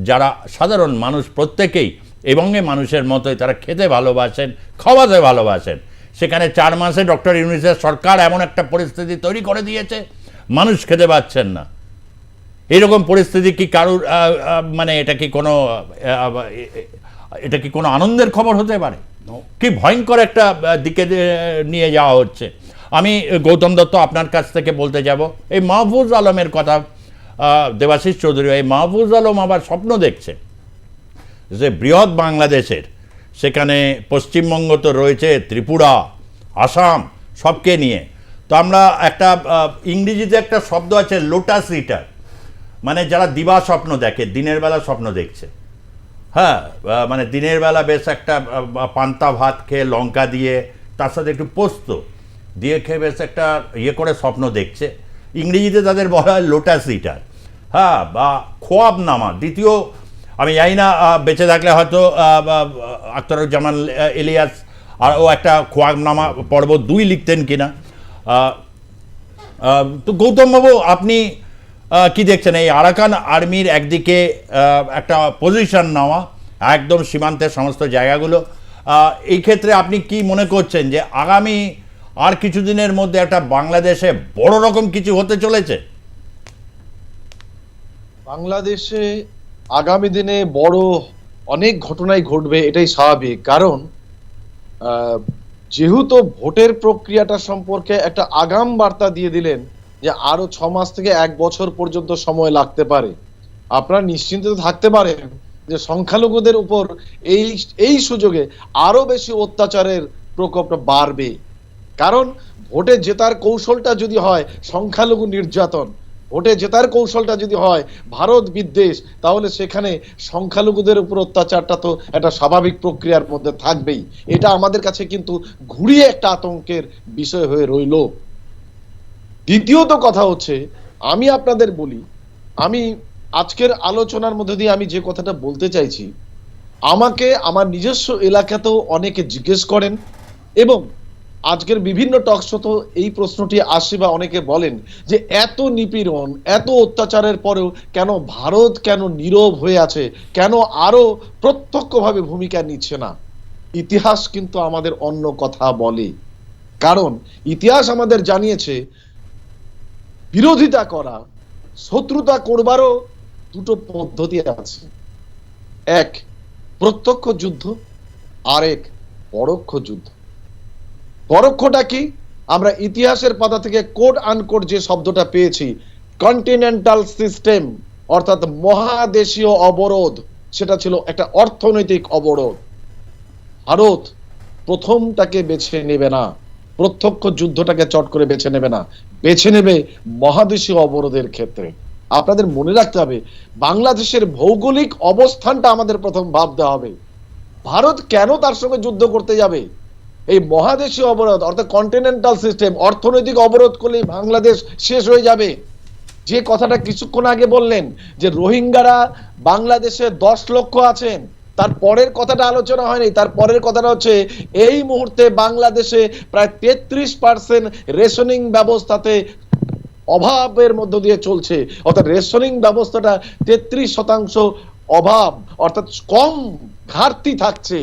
যারা সাধারণ মানুষ প্রত্যেকেই এবং মানুষের মতোই তারা খেতে ভালোবাসেন, খাওয়াতে ভালোবাসেন, সেখানে 4 মাসে ডক্টর ইউনূসের সরকার এমন একটা পরিস্থিতি তৈরি করে দিয়েছে, মানুষ খেতে পাচ্ছেন না। এরকম পরিস্থিতি কি কারুর মানে এটা কি কোনো আনন্দের খবর হতে পারে? কি ভয়ঙ্কর একটা দিকে নিয়ে যাওয়া হচ্ছে। আমি গৌতম দত্ত আপনার কাছ থেকে বলতে যাব, এই মাহফুজ আলমের কথা, দেবাশিস চৌধুরী, এই মাহফুজ আলম আবার স্বপ্ন দেখছে যে বৃহৎ বাংলাদেশের, সেখানে পশ্চিমবঙ্গ তো রয়েছে, ত্রিপুরা, আসাম, সবকে নিয়ে। তো আমরা একটা ইংরেজিতে একটা শব্দ আছে লোটাস রিটার, মানে যারা দিবা স্বপ্ন দেখে, দিনের বেলা স্বপ্ন দেখছে। হ্যাঁ, মানে দিনের বেলা বেশ একটা পান্তা ভাত খেয়ে লঙ্কা দিয়ে তার সাথে একটু পোস্ত দিয়ে খেয়ে বেশ একটা করে স্বপ্ন দেখছে। ইংরেজিতে তাদের বলা হয় লোটাস রিটার। হ্যাঁ, বা খোয়াবনামা। দ্বিতীয়, আমি জানি না বেঁচে থাকলে হয়তো আখতারুজ্জামান ইলিয়াস আর ও একটা খোয়াবনামা পর্ব 2 লিখতেন কিনা। তো গৌতমবাবু, আপনি কি দেখছেন এই আরাকান আর্মির একদিকে একটা পজিশন নেওয়া একদম সীমান্তের সমস্ত জায়গাগুলো, এই ক্ষেত্রে আপনি কি মনে করছেন যে আগামী আর কিছুদিনের মধ্যে একটা বাংলাদেশে বড় রকম কিছু হতে চলেছে? বাংলাদেশে আগামী দিনে বড় অনেক ঘটনাই ঘটবে, এটাই স্বাভাবিক। কারণ যেহেতু ভোটের প্রক্রিয়াটা সম্পর্কে একটা আগাম বার্তা দিয়ে দিলেন যে আরো 6 মাস থেকে 1 বছর পর্যন্ত সময় লাগতে পারে, আপনারা নিশ্চিন্ত থাকতে পারেন যে সংখ্যালঘুদের উপর এই সুযোগে আরো বেশি অত্যাচারের প্রকোপটা বাড়বে। কারণ ভোটে জেতার কৌশলটা যদি হয় সংখ্যালঘু নির্যাতন, ভোটে জেতার কৌশলটা যদি হয় ভারত বিদ্বেষ, তাহলে সেখানে সংখ্যালঘুদের উপর অত্যাচারটা তো একটা স্বাভাবিক প্রক্রিয়ার মধ্যে থাকবেই। এটা আমাদের কাছে কিন্তু ঘুরিয়ে একটা আতঙ্কের বিষয় হয়ে রইল। দ্বিতীয়ত কথা হচ্ছে, আমি আপনাদের বলি, আমি আজকের আলোচনার মধ্যে দিয়ে আমি যে কথাটা বলতে চাইছি, আমাকে আমার নিজস্ব এলাকাতেও অনেকে জিজ্ঞেস করেন এবং আজকের বিভিন্ন টক শোতে এই প্রশ্নটি আসে বা অনেকে বলেন যে এত নিপীড়ন, এত অত্যাচারের পরেও কেন ভারত কেন নীরব হয়ে আছে, কেন আরো প্রত্যক্ষভাবে ভূমিকা নিচ্ছে না? ইতিহাস কিন্তু আমাদের অন্য কথা বলে। কারণ ইতিহাস আমাদের জানিয়েছে বিরোধিতা করা, শত্রুতা করবারও 2টো পদ্ধতি আছে। এক প্রত্যক্ষ যুদ্ধ, আরেক পরোক্ষ যুদ্ধ। পরোক্ষটা কি? আমরা ইতিহাসের পাতা থেকে কোড আনকোড যে শব্দটা পেয়েছি, কন্টিনেন্টাল সিস্টেম, অর্থাৎ মহাদেশীয় অবরোধ, সেটা ছিল একটা অর্থনৈতিক অবরোধ। ভারত প্রথমটাকে বেছে নেবে না, প্রত্যক্ষ যুদ্ধটাকে চট করে বেছে নেবে না, বেছে নেবে মহাদেশীয় অবরোধের ক্ষেত্রে। আপনাদের মনে রাখতে হবে বাংলাদেশের ভৌগোলিক অবস্থানটা আমাদের প্রথম ভাবতে হবে। ভারত কেন তার সঙ্গে যুদ্ধ করতে যাবে? এই মহাদেশীয় অবরোধ অর্থাৎ কন্টিনেন্টাল সিস্টেম, অর্থনৈতিক অবরোধ করলেই বাংলাদেশ শেষ হয়ে যাবে। যে কথাটা কিছুক্ষণ আগে বললেন যে রোহিঙ্গারা বাংলাদেশে 10 লক্ষ আছেন, তার পরের কথাটা আলোচনা হয়নি। তার পরের কথাটা হচ্ছে এই মুহূর্তে বাংলাদেশে প্রায় 33% রেশনিং ব্যবস্থাতে অভাবের মধ্য দিয়ে চলছে, অর্থাৎ রেশনিং ব্যবস্থাটা 33% অভাব, অর্থাৎ কম ঘাটতি থাকছে।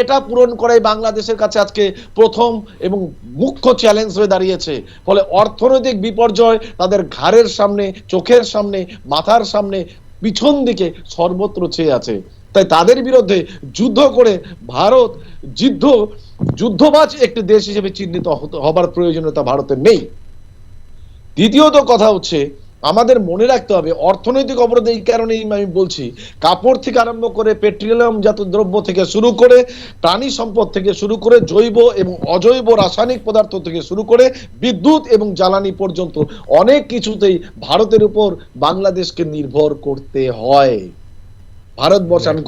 এটা পূরণ করাই বাংলাদেশের কাছে আজকে প্রথম এবং মুখ্য চ্যালেঞ্জ হয়ে দাঁড়িয়েছে। ফলে অর্থনৈতিক বিপর্যয় তাদের ঘাড়ের সামনে, চোখের সামনে, মাথার সামনে, পিছন দিকে সর্বত্র চেয়ে আছে। তাই তাদের বিরুদ্ধে যুদ্ধ করে ভারত যুদ্ধবাজ একটি দেশ হিসেবে চিহ্নিত হবার প্রয়োজনীয়তা ভারতের নেই। দ্বিতীয়ত কথা হচ্ছে আমাদের মনে রাখতে হবে অর্থনৈতিক অবরোধ এই কারণেই আমি বলছি, কাপড় থেকে আরম্ভ করে পেট্রোলিয়াম জাত দ্রব্য থেকে শুরু করে প্রাণী সম্পদ থেকে শুরু করে জৈব এবং অজৈব রাসায়নিক পদার্থ থেকে শুরু করে বিদ্যুৎ এবং জ্বালানি পর্যন্ত অনেক কিছুতেই ভারতের উপর বাংলাদেশকে নির্ভর করতে হয়। ভারতবর্ষ, আমি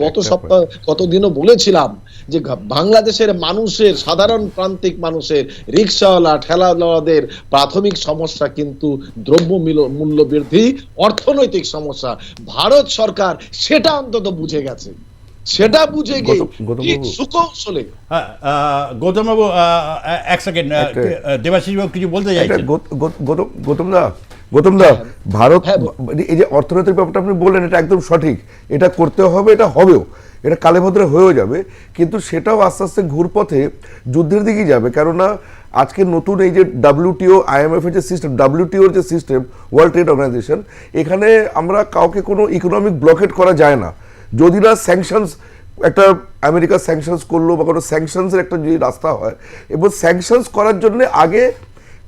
গত দিনও বলেছিলাম যে বাংলাদেশের মানুষের, সাধারণ প্রান্তিক মানুষের, রিক্সাওয়ালা, ঠেলাওয়ালাদের প্রাথমিক সমস্যা কিন্তু দ্রব্য মূল্য বৃদ্ধি, অর্থনৈতিক সমস্যা। ভারত সরকার সেটা অন্তত বুঝে গেছে, সেটা বুঝে গিয়ে সুকৌশলে। গৌতম বাবু এক সেকেন্ড, দেবাশিস বাবু কিছু বলতে চাইছেন? গৌতম দা, ভারত এই যে অর্থনৈতিক ব্যাপারটা আপনি বললেন, এটা একদম সঠিক, এটা করতে হবে, এটা হবেও, এটা কালে ভদ্রে হয়েও যাবে, কিন্তু সেটাও আস্তে আস্তে ঘুরপথে যুদ্ধের দিকেই যাবে। কেননা আজকে নতুন এই যে WTO IMF এর যে সিস্টেম, WTOর যে সিস্টেম, ওয়ার্ল্ড ট্রেড অর্গানাইজেশন, এখানে আমরা কাউকে কোনো ইকোনমিক ব্লকেট করা যায় না যদি না স্যাংশনস, একটা আমেরিকা স্যাংশনস করলো বা কোনো স্যাংশনসের একটা যদি রাস্তা হয়, এবং স্যাংশনস করার জন্য আগে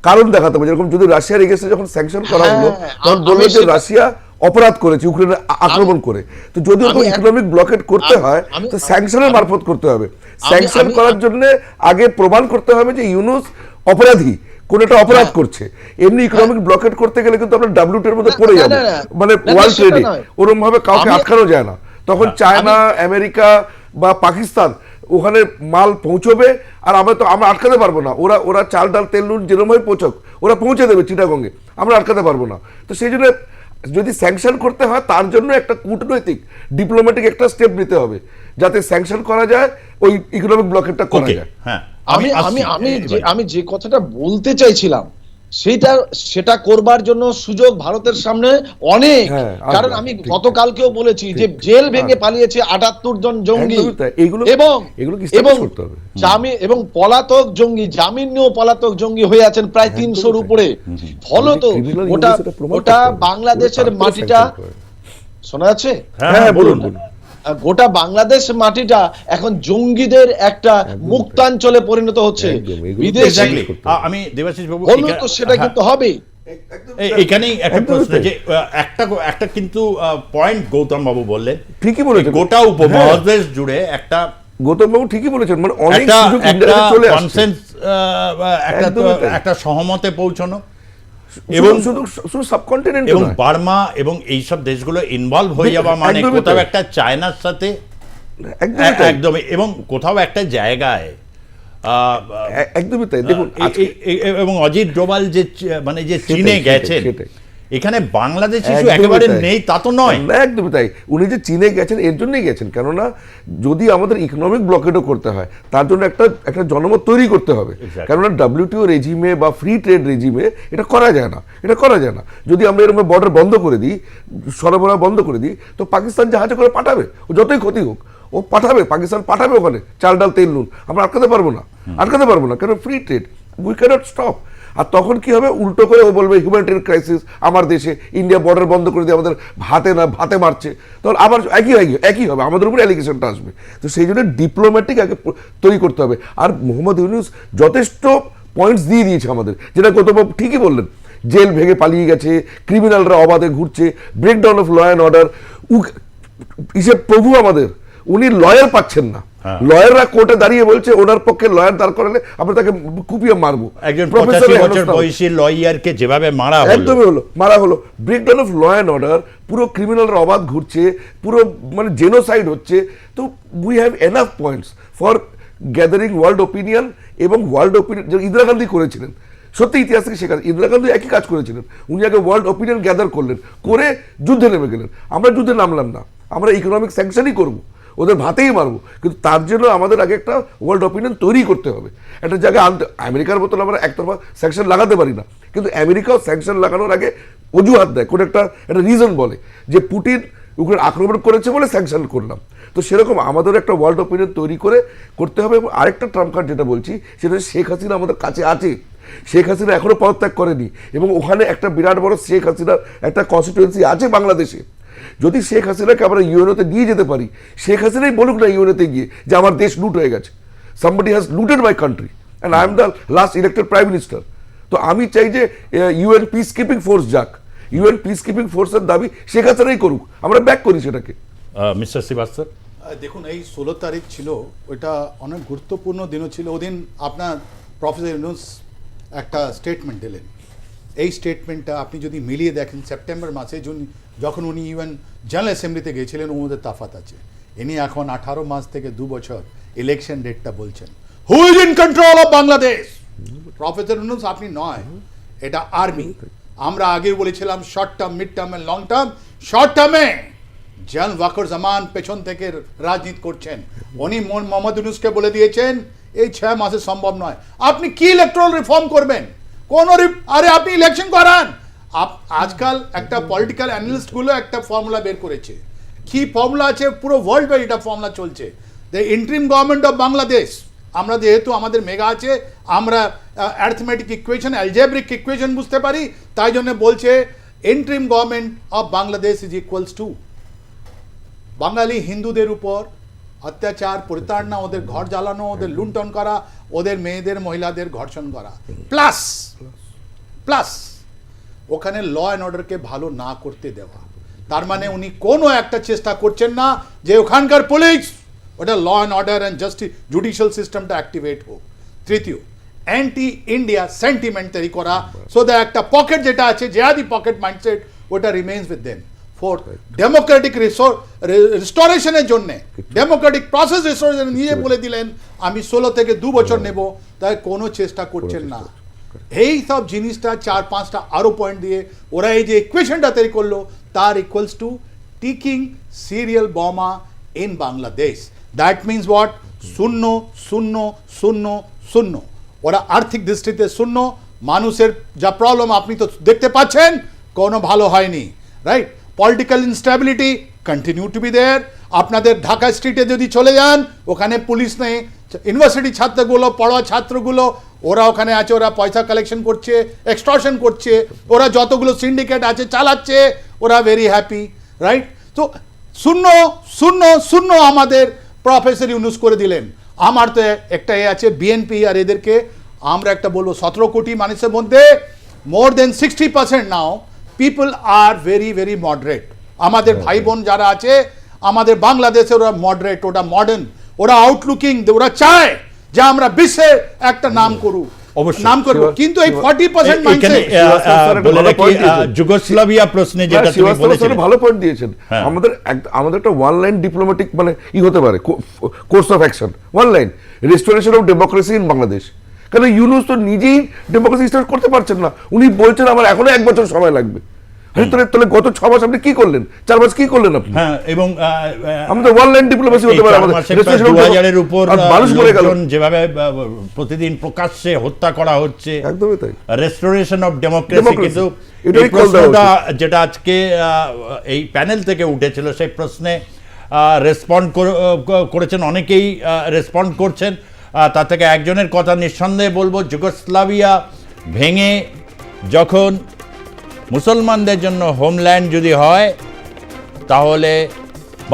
কারণ দেখাতে হবে। যেরকম যদি রাশিয়ার এগেইনস্টে যখন স্যাংশন করা হলো তখন বললো যে রাশিয়া অপরাধ করেছে ইউক্রেনে আক্রমণ করে। তো যদি ওরকম ইকোনমিক ব্লকেট করতে হয় তো স্যাংশনের মারফত করতে হবে। স্যাংশন করার জন্য আগে প্রমাণ করতে হবে যে ইউনুস অপরাধী, কোন একটা অপরাধ করছে। এমনি ইকোনমিক ব্লকেট করতে গেলে কিন্তু আমরা WTO এর মধ্যে পড়ে যাবো, মানে ওয়ার্ল্ড ট্রেডে ওরকম ভাবে কাউকে আটকানো যায় না। তখন চায়না, আমেরিকা বা পাকিস্তান ওখানে মাল পৌঁছবে, আর আমরা আটকাতে পারবো না। ওরা চাল ডাল তেল নুন যেরকমভাবে পৌঁছক, ওরা পৌঁছে দেবে চিটাগঙ্গে, আমরা আটকাতে পারবো না। তো সেই জন্য যদি স্যাংশন করতে হয় তার জন্য একটা কূটনৈতিক ডিপ্লোম্যাটিক একটা স্টেপ নিতে হবে যাতে স্যাংশন করা যায়, ওই ইকোনমিক ব্লকেটটা করা যায়। হ্যাঁ, আমি যে কথাটা বলতে চাইছিলাম সেটা করবার জন্য সুযোগ ভারতের সামনে অনেক। কারণ আমি গতকালকেও বলেছি যে জেল ভেঙে পালিয়েছে 78 জন জঙ্গি, এবং পলাতক জঙ্গি, জামিন নিয়েও পলাতক জঙ্গি হয়ে আছেন প্রায় 300-র উপরে। ফলত ওটা বাংলাদেশের মাটিটা, শোনা যাচ্ছে? হ্যাঁ, বলুন। গোটা বাংলাদেশ মাটিটা এখন জঙ্গিদের একটা মুক্তাঞ্চলে পরিণত হচ্ছে। আমি দেবাশিস বাবু, তো সেটা কিন্তু হবে। এখানেই একটা প্রশ্ন, যে একটা কিন্তু পয়েন্ট গৌতম বাবু বললেন, ঠিকই বলেছেন, গোটা উপমহাদেশ জুড়ে একটা, গৌতম বাবু ঠিকই বলেছেন, মানে অনেক সুযোগ চলে আসছে, একটা সহমতে পৌঁছানো, এবং শুধু সাবকন্টিনেন্ট এবং বার্মা এবং এইসব দেশগুলো ইনভলভ হয়ে যাওয়া, মানে কোথাও একটা চায়নার সাথে একদমই, এবং কোথাও একটা জায়গায় একদমই তাই। দেখুন, এবং অজিত ডোভাল যে মানে যে চীনে গেছেন, এখানে বাংলাদেশ ইস্যু একেবারে নেই তা তো নয়। একদমই তাই, উনি যে চীনে গেছেন এর জন্যই গেছেন, কেননা যদি আমাদের ইকোনমিক ব্লকেটও করতে হয় তার জন্য একটা জনমত তৈরি করতে হবে। কেননা WTO রেজিমে বা ফ্রি ট্রেড রেজিমে এটা করা যায় না। যদি আমরা এরকম বর্ডার বন্ধ করে দিই, সরবরাহ বন্ধ করে দিই, তো পাকিস্তান জাহাজে করে পাঠাবে, ও যতই ক্ষতি হোক ও পাঠাবে, পাকিস্তান পাঠাবে ওখানে চাল ডাল তেল নুন, আমরা আটকাতে পারবো না, কেন free trade, we cannot stop. আর তখন কি হবে, উল্টো করে ও বলবে হিউম্যানিটেরিয়ান ক্রাইসিস আমার দেশে, ইন্ডিয়া বর্ডার বন্ধ করে দিয়ে আমাদের ভাতে মারছে, তখন আবার একই হবে, আমাদের উপর অ্যালিগেশনটা আসবে। তো সেই জন্য ডিপ্লোম্যাটিক আগে তৈরি করতে হবে। আর মোহাম্মদ ইউনূস যথেষ্ট পয়েন্টস দিয়ে দিয়েছে আমাদের, যেটা গৌতম ঠিকই বললেন, জেল ভেঙে পালিয়ে গেছে, ক্রিমিনালরা অবাধে ঘুরছে, breakdown of law and order, ইসে প্রভু আমাদের, উনি লয়ার পাচ্ছেন না। লয়াররা কোর্টে দাঁড়িয়ে বলছে ওনার পক্ষে লয়ার দাঁড় করালে আমরা তাকে কুপিয়ে মারবো। একজন প্রফেসরের 85 বছর হেনস্থা বয়সী লয়ারকে যেভাবে মারা হলো, একদমই হলো, মারা হলো, breakdown of law and order, পুরো ক্রিমিনালরা অবাধ ঘুরছে, পুরো মানে জেনোসাইড হচ্ছে। তো we have enough points for gathering world opinion, এবং ওয়ার্ল্ড ওপিনিয়ন যে ইন্দিরা গান্ধী করেছিলেন, সত্যি ইতিহাস থেকে শেখা, ইন্দিরা গান্ধী একই কাজ করেছিলেন। উনি আগে ওয়ার্ল্ড ওপিনিয়ন গ্যাদার করলেন, করে যুদ্ধে নেমে গেলেন। আমরা যুদ্ধে নামলাম না, আমরা ইকোনমিক স্যাংশনই করবো, ওদের ভাতেই মারবো, কিন্তু তার জন্য আমাদের আগে একটা ওয়ার্ল্ড ওপিনিয়ন তৈরি করতে হবে, একটা জায়গায় আনতে। আমেরিকার মতন আমরা একতরফা স্যাংশন লাগাতে পারি না, কিন্তু আমেরিকাও স্যাংশন লাগানোর আগে অজুহাত দেয়, কোনো একটা রিজন বলে যে পুটিন ইউক্রেন আক্রমণ করেছে বলে স্যাংশন করলাম। তো সেরকম আমাদের একটা ওয়ার্ল্ড ওপিনিয়ন তৈরি করে করতে হবে। এবং আরেকটা ট্রাম্প কার্ড যেটা বলছি, সেটা শেখ হাসিনা আমাদের কাছে আছে। শেখ হাসিনা এখনো পদত্যাগ করেনি, এবং ওখানে একটা বিরাট বড় শেখ হাসিনার একটা কনস্টিটুয়েন্সি আছে বাংলাদেশে। যদি শেখ হাসিনাকে আমরা ইউএনওতে নিয়ে যেতে পারি, শেখ হাসিনাই বলুক না ইউএনওতে গিয়ে যে আমার দেশ লুট হয়ে গেছে, somebody has looted my country and I am the last elected prime minister. তো আমি চাই যে ইউএন পিস কিপিং ফোর্স যাক, ইউএন পিস কিপিং ফোর্সের দাবি শেখ হাসিনাই করুক, আমরা ব্যাক করি সেটাকে। মিস্টার শ্রীবাস্তব, দেখুন, এই 16 তারিখ ছিল, ওটা অনেক গুরুত্বপূর্ণ দিনও ছিল। ওদিন আপনার প্রফেসর ইউনূস একটা স্টেটমেন্ট দিলেন। এই স্টেটমেন্টটা আপনি যদি মিলিয়ে দেখেন, সেপ্টেম্বর মাসে যখন উনি ইউএন জেনারেল অ্যাসেম্বলিতে গিয়েছিলেন, ওর মধ্যে তাফাত আছে। ইনি এখন 18 মাস থেকে 2 বছর ইলেকশন ডেটটা বলছেন। Who is in control of Bangladesh? Professor Yunus আপনি নয়, এটা আর্মি। আমরা আগে বলেছিলাম short term, mid term and long term. Short টার্মে জন ওয়াকার জামান পেছন থেকে রাজনীতি করছেন। উনি মোহাম্মদ ইউনূসকে বলে দিয়েছেন এই 6 মাসে সম্ভব নয়। আপনি কি ইলেকট্রাল রিফর্ম করবেন? কোন আরে আপনি ইলেকশন করান। আজকাল একটা পলিটিক্যাল অ্যানালিস্ট গুলো একটা ফর্মুলা বের করেছে। কি ফর্মুলা আছে? পুরো ওয়ার্ল্ড ওয়াইড এটা ফর্মুলা চলছে। The interim government of Bangladesh. আমরা যেহেতু আমাদের মেগা আছে, আমরা অ্যারিথমেটিক ইকুয়েশন, অ্যালজেব্রিক ইকুয়েশন বুঝতে পারি, তাই জন্য বলছে interim government of Bangladesh is equals to Bangali হিন্দুদের উপর অত্যাচার, পরিতাড়না, ওদের ঘর জ্বালানো, ওদের লুণ্ঠন করা, ওদের মেয়েদের মহিলাদের ধর্ষণ করা, প্লাস প্লাস ওখানে ল অ্যান্ড অর্ডারকে ভালো না করতে দেওয়া। তার মানে উনি কোনো একটা চেষ্টা করছেন না যে ওখানকার পুলিশ, ওটা law and order and justice judicial সিস্টেমটা অ্যাক্টিভেট হোক। তৃতীয়, অ্যান্টি ইন্ডিয়া সেন্টিমেন্ট তৈরি করা, সো দ্যাট একটা পকেট যেটা আছে, জেহাদি পকেট মাইন্ডসেট, ওটা remains with them. Fourth, democratic রিস্টোরেশনের জন্য, ডেমোক্রেটিক প্রসেস রিস্টোরেশন নিয়ে বলে দিলেন আমি 16 থেকে 2 বছর নেব, তাই কোনো চেষ্টা করছেন না। এই সব জিনিসটা 4-5টা আরো পয়েন্ট দিয়ে ওরা এই যে ইকুয়েশনটা তৈরি করলো, তার ইকুয়ালস টু টিকিং সিরিয়াল বোমা in Bangladesh. That means what? 0 0 0 0। ওরা আর্থিক দৃষ্টিতে 0। মানুষের যা প্রবলেম আপনি তো দেখতে পাচ্ছেন, কোনো ভালো হয়নি, right? Political instability continue to be there. আপনাদের ঢাকা স্ট্রিটে যদি চলে যান, ওখানে পুলিশ নেই, ইউনিভার্সিটি ছাত্রগুলো, পড়ুয়া ছাত্রগুলো, ওরা ওখানে আছে, ওরা পয়সা কালেকশন করছে, এক্সটর্শন করছে, ওরা যতগুলো সিন্ডিকেট আছে চালাচ্ছে, ওরা ভেরি হ্যাপি, রাইট? তো 0 0 0 আমাদের প্রফেসর ইউনূস করে দিলেন। আমার তো একটা আছে বিএনপি আর এদেরকে আমরা একটা বলবো, 17 কোটি মানুষের মধ্যে more than 60% now people are very very moderate. আমাদের ভাই বোন যারা আছে আমাদের বাংলাদেশে, ওরা মডারেট, ওটা মডার্ন, ওরা আউটলুকিং, ওরা চায় যে আমরা বিশ্বের একটা নাম করুক, নাম করব। কিন্তু এই 40% মাইন্ডসেট যুগোস্লাভিয়া প্রশ্নে যেটা তুমি বলেছিলে, ভালো পয়েন্ট দিয়েছেন। আমাদের একটা ওয়ান লাইন ডিপ্লোম্যাটিক মানে হতে পারে course of action, one line restoration of democracy in Bangladesh. কারণ ইউনূস তো নিজেই ডেমোক্রেসি স্টার্ট করতে পারছেন না, উনি বলছেন আমার এখনো 1 বছর সময় লাগবে। তাহলে গত 6 মাস আপনি কি করলেন? 4 মাস কি করলেন আপনি? হ্যাঁ, এবং আমাদের ওয়ান লাইন ডিপ্লোমেসি হতে পারে। আমাদের 2000-এর উপর মানুষ মরে গেল, যেভাবে প্রতিদিন প্রকাশ্যে হত্যা করা হচ্ছে, একদমই তাই। রেস্টোরেশন অফ ডেমোক্রেসি, কিন্তু এই প্রশ্নটা যেটা আজকে এই প্যানেল থেকে উঠেছিল, সেই প্রশ্নে রেসপন্ড করেছেন অনেকেই, রেসপন্ড করছেন। তার থেকে একজনের কথা নিঃসন্দেহে বলবো, যুগোস্লাভিয়া ভেঙে যখন মুসলমানদের জন্য হোমল্যান্ড যদি হয়, তাহলে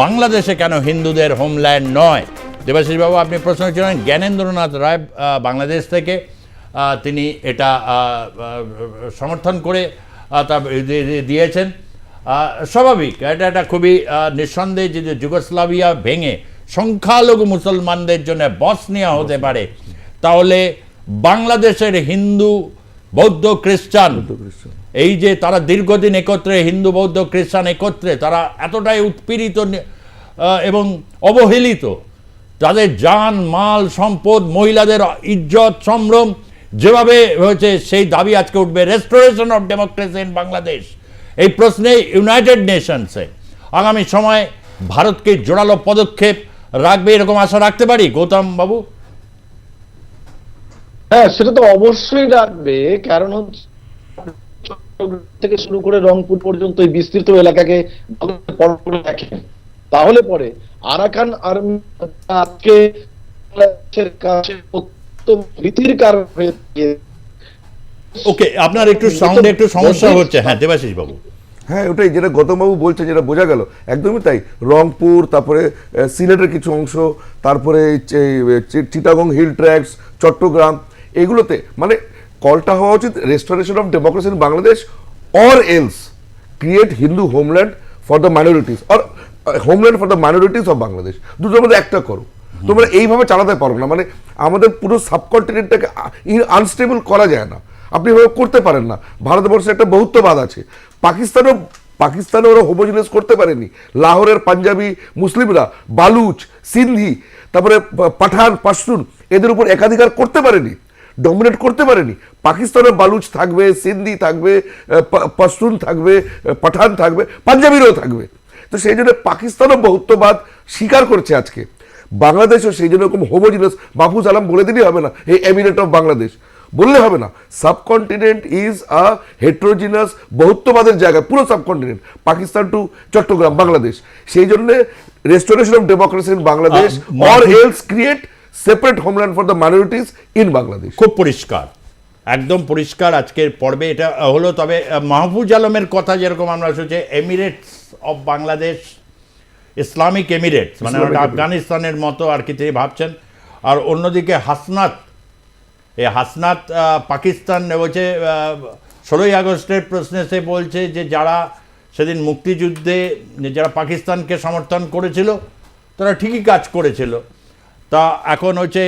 বাংলাদেশে কেন হিন্দুদের হোমল্যান্ড নয়? দেবাশিস বাবু, আপনি প্রশ্ন করেছিলেন। জ্ঞানেন্দ্রনাথ রায় বাংলাদেশ থেকে, তিনি এটা সমর্থন করে তা দিয়েছেন। স্বাভাবিক, এটা একটা খুবই নিঃসন্দেহে যে যুগোস্লাভিয়া ভেঙে সংখ্যালঘু মুসলমানদের জন্য বসনিয়া হতে পারে, তাহলে বাংলাদেশের হিন্দু বৌদ্ধ খ্রিস্টান এই যে তারা দীর্ঘদিন একত্রে, হিন্দু বৌদ্ধ খ্রিস্টান একত্রে, তারা এতটাই উৎপীড়িত এবং অবহেলিত, তাদের জান মাল সম্পদ, মহিলাদের ইজ্জত সম্ভ্রম যেভাবে হয়েছে, সেই দাবি আজকে উঠবে restoration of democracy in Bangladesh. এই প্রশ্নে ইউনাইটেড নেশনসে আগামী সময় ভারতকে জোরালো পদক্ষেপ রাখবে, এরকম আশা রাখতে পারি গৌতম বাবু? হ্যাঁ, সেটা তো অবশ্যই রাখবে, কারণ হচ্ছে চট্টগ্রাম থেকে শুরু করে রংপুর পর্যন্ত এই বিস্তৃত এলাকাকে ভালো করে দেখেন, তাহলে পরে আরাকান আর্মি আজকে বাংলাদেশের কাছে অত্যন্ত ভীতির কারণ হয়ে গিয়েছে। ওকে, আপনার একটু সাউন্ডে একটু সমস্যা হচ্ছে। হ্যাঁ, দেবাশিস বাবু। হ্যাঁ, ওটাই যেটা গৌতমবাবু বলছে, যেটা বোঝা গেল একদমই তাই। রংপুর, তারপরে সিলেটের কিছু অংশ, তারপরে চিটাগং হিল ট্র্যাক্টস, চট্টগ্রাম, এগুলোতে মানে কলটা হওয়া উচিত restoration of democracy in Bangladesh or else create Hindu homeland for the minorities or homeland for the minorities of Bangladesh. দুটোর মধ্যে একটা করো। তোমরা এইভাবে চালাতে পারো না, মানে আমাদের পুরো সাবকন্টিনেন্টটাকে আনস্টেবল করা যায় না, আপনি এভাবে করতে পারেন না। ভারতবর্ষে একটা বহুত্ববাদ আছে, পাকিস্তানে ওরা হোমোজিনিয়াস করতে পারেনি। লাহোরের পাঞ্জাবি মুসলিমরা, বালুচ, সিন্ধি, তারপরে পাঠান, পাশতুন, এদের উপর একাধিকার করতে পারেনি, ডমিনেট করতে পারেনি। পাকিস্তানের বালুচ থাকবে, সিন্ধি থাকবে, পাশতুন থাকবে, পাঠান থাকবে, পাঞ্জাবিরও থাকবে। তো সেই জন্য পাকিস্তানও বহুত্ববাদ স্বীকার করছে আজকে, বাংলাদেশও সেই জন্য এরকম হোমোজিনিয়াস। মাহফুজ আলম বলে দিলেই হবে না এই এমিরেট অফ বাংলাদেশ, বললে হবে না। সাবকন্টিনেন্ট ইজ আ হেট্রোজিনাস বহুত্ববাদের জায়গা, পুরো সাবকন্টিনেন্ট, পাকিস্তান টু চট্টগ্রাম, বাংলাদেশ। সেই জন্য restoration of democracy in Bangladesh or else create separate homeland for the minorities in Bangladesh. খুব পরিষ্কার, একদম পরিষ্কার আজকের পর্বে এটা হলো। তবে মাহফুজ আলমের কথা যেরকম আমরা শুনছি, Emirates of Bangladesh, Islamic Emirates, মানে আফগানিস্তানের মতো আর কি তিনি ভাবছেন। আর অন্যদিকে হাসনাত, এই হাসনাত পাকিস্তান বলছে 16ই আগস্টের প্রশ্নে সে বলছে যে যারা সেদিন মুক্তিযুদ্ধে যারা পাকিস্তানকে সমর্থন করেছিল তারা ঠিকই কাজ করেছিল। তা এখন হচ্ছে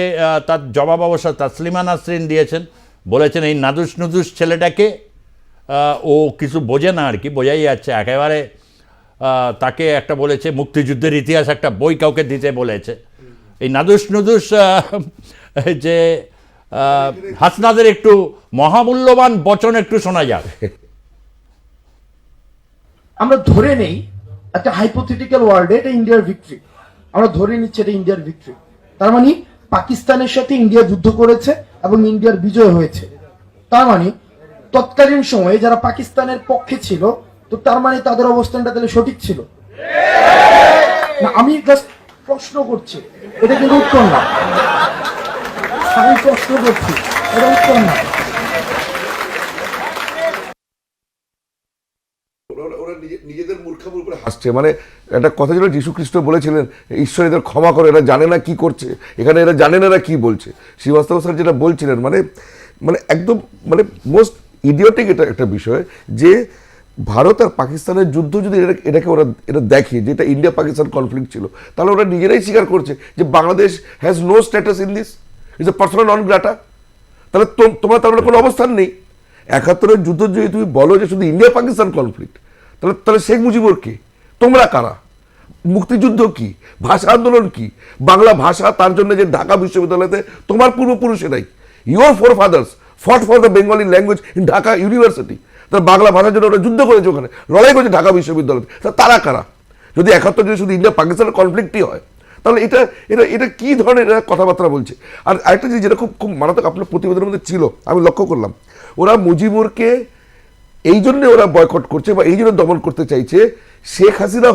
তার জবাব অবশ্য তাসলিমা নাসরিন দিয়েছেন, বলেছেন এই নাদুস নুদুস ছেলেটাকে ও কিছু বোঝে না আর কি, বোঝাই যাচ্ছে একেবারে। তাকে একটা বলেছে মুক্তিযুদ্ধের ইতিহাস একটা বই কাউকে দিতে বলেছে। এই নাদুস নুদুস যে হাসনাদের একটু মহামূল্যবান বচন একটু শোনা যাক। আমরা ধরে নেই একটা হাইপোথেটিক্যাল ওয়ার্ল্ডে এটা ইন্ডিয়ার ভিক্টরি, আমরা ধরে নিচ্ছি এটা ইন্ডিয়ার ভিক্টরি, তার মানে পাকিস্তানের সাথে ইন্ডিয়া যুদ্ধ করেছে এবং ইন্ডিয়ার বিজয় হয়েছে। তার মানে তৎকালীন সময়ে যারা পাকিস্তানের পক্ষে ছিল, তো তার মানে তাদের অবস্থানটা তাহলে সঠিক ছিল না? আমি জাস্ট প্রশ্ন করছি, এটা কিন্তু উত্তর না। আমি প্রশ্ন করছি, এটা উত্তর না। নিজেদের মূর্খামির উপরে হাসছে। মানে একটা কথা ছিল, যীশু খ্রিস্ট বলেছিলেন ঈশ্বর এদের ক্ষমা করে, এরা জানে না কি করছে, এখানে এরা জানে না এরা কি বলছে। শ্রীবাস্তব স্যার যেটা বলছিলেন, মানে মানে একদম মানে মোস্ট ইডিওটিক এটা একটা বিষয় যে ভারত আর পাকিস্তানের যুদ্ধ যদি এটাকে এটা দেখে যে এটা ইন্ডিয়া পাকিস্তান কনফ্লিক্ট ছিল, তাহলে ওরা নিজেরাই স্বীকার করছে যে Bangladesh has no status in this, is a personal non grata. তাহলে তোমরা তার কোনো অবস্থান নেই। 71-এর যুদ্ধ যদি তুমি বলো যে শুধু ইন্ডিয়া পাকিস্তান কনফ্লিক্ট, তাহলে শেখ মুজিবুর কি, তোমরা কারা, মুক্তিযুদ্ধ কি, ভাষা আন্দোলন কি, বাংলা ভাষা, তার জন্য যে ঢাকা বিশ্ববিদ্যালয়তে তোমার পূর্বপুরুষেরাই, your forefathers fought for the Bengali language in Dhaka university, তার বাংলা ভাষার জন্য ওরা যুদ্ধ করেছে, ওখানে লড়াই করেছে ঢাকা বিশ্ববিদ্যালয়তে। তারা কারা? যদি 71 যদি শুধু ইন্ডিয়া পাকিস্তানের কনফ্লিক্টই হয়, তাহলে এটা এটা এটা কি ধরনের এরা কথাবার্তা বলছে। আর আরেকটা জিনিস যেটা খুব খুব মারাত্মক আপনার প্রতিবেদনের মধ্যে ছিল, আমি লক্ষ্য করলাম, ওরা মুজিবুরকে এই জন্য ওরা বয়কট করছে বা এই জন্য দমন করতে চাইছে, শেখ হাসিনা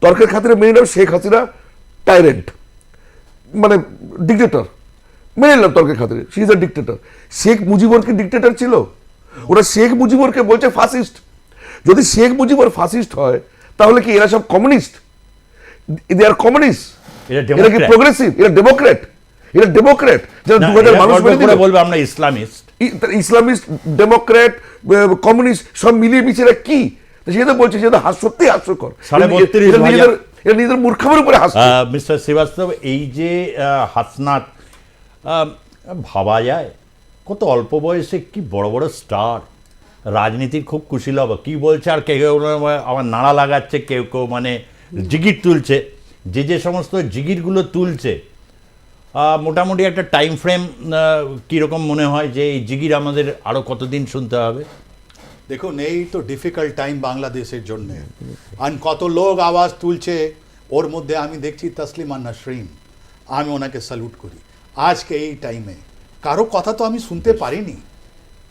তর্কের খাতিরে মেনে নাও, শেখ হাসিনা টাইরেন্ট, মানে ডিক্টেটর, মেনে নিলাম তর্কের খাতিরে, she is a dictator. Sheikh Mujibur কি ডিক্টেটর ছিল? ওরা শেখ মুজিবুরকে বলছে ফাসিস্ট। যদি শেখ মুজিবুর ফাসিস্ট হয়, তাহলে কি এরা সব কমিউনিস্ট? দে আর কমিউনিস্ট, এরা কি প্রোগ্রেসিভ? এরা ডেমোক্রেট, এরা ডেমোক্রেট যারা 2000 মানুষ বলবে আমরা ইসলামিস্ট, ইসলামিস্ট, ডেমোক্রেট, কমিউনিস্ট সব মিলিয়ে মিশিয়ে কি? তো সে তো বলছে, সে তো সত্যি হাস্যকর। 32,500 এটা নিজেদের মূর্খামের উপরে হাসছে। মিস্টার শ্রীবাস্তব, এই যে হাসনাত, ভাবা যায় কত অল্প বয়সে কি বড় বড় স্টার, রাজনীতির খুব কুশীলব, কি বলছে, আর কেউ কেউ আমার নাড়া লাগাচ্ছে, কেউ কেউ মানে জিগির তুলছে। যে সমস্ত জিগিরগুলো তুলছে, মোটামুটি একটা টাইম ফ্রেম কীরকম মনে হয় যে এই জিগির আমাদের আরও কতদিন শুনতে হবে? দেখুন, এই তো ডিফিকাল্ট টাইম বাংলাদেশের জন্যে, আর কত লোক আওয়াজ তুলছে। ওর মধ্যে আমি দেখছি তসলিমা নাসরিন, আমি ওনাকে স্যালুট করি। আজকে এই টাইমে কারো কথা তো আমি শুনতে পারিনি,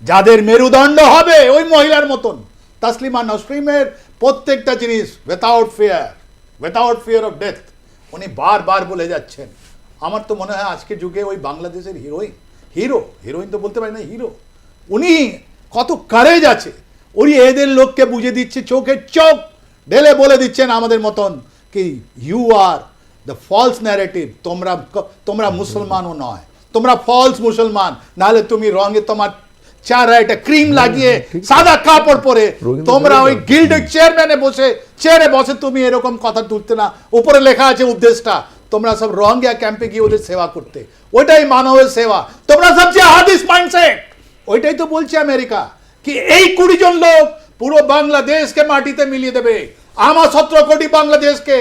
যাদের মেরুদণ্ড হবে ওই মহিলার মতন। তসলিমা নাসরিনের প্রত্যেকটা জিনিস উইথাউট ফিয়ার অফ ডেথ উনি বারবার বলে যাচ্ছেন। আমার তো মনে হয় আজকের যুগে ওই বাংলাদেশের হিরোইন তো বলতে পারি না, হিরো উনি। কত কারেজ আছে উনি, এদের লোককে বুঝে দিচ্ছে, চোখে চোখ ঢেলে বলে দিচ্ছেন আমাদের মতন কি you are the false narrative, তোমরা মুসলমানও নয়, তোমরা ফলস মুসলমান, নাহলে তুমি রঙে তোমার চেহারা এটা ক্রিম লাগিয়ে সাদা কাপড় পরে তোমরা ওই গিল্ডের চেয়ারে বসে তুমি এরকম কথা তুলতে না। উপরে লেখা আছে উদ্দেশ্যটা, তোমরা সব রঙিয়া ক্যাম্পে গিয়ে ওদের সেবা করতে, ওইটাই মানবের সেবা। তোমরা সবচেয়ে হাদিস মাইন্ডসেট, ওইটাই তো বলছে আমেরিকা কি এই 20 জন লোক পুরো বাংলাদেশকে মাটিতে মিলিয়ে দেবে। আমার 17 কোটি বাংলাদেশকে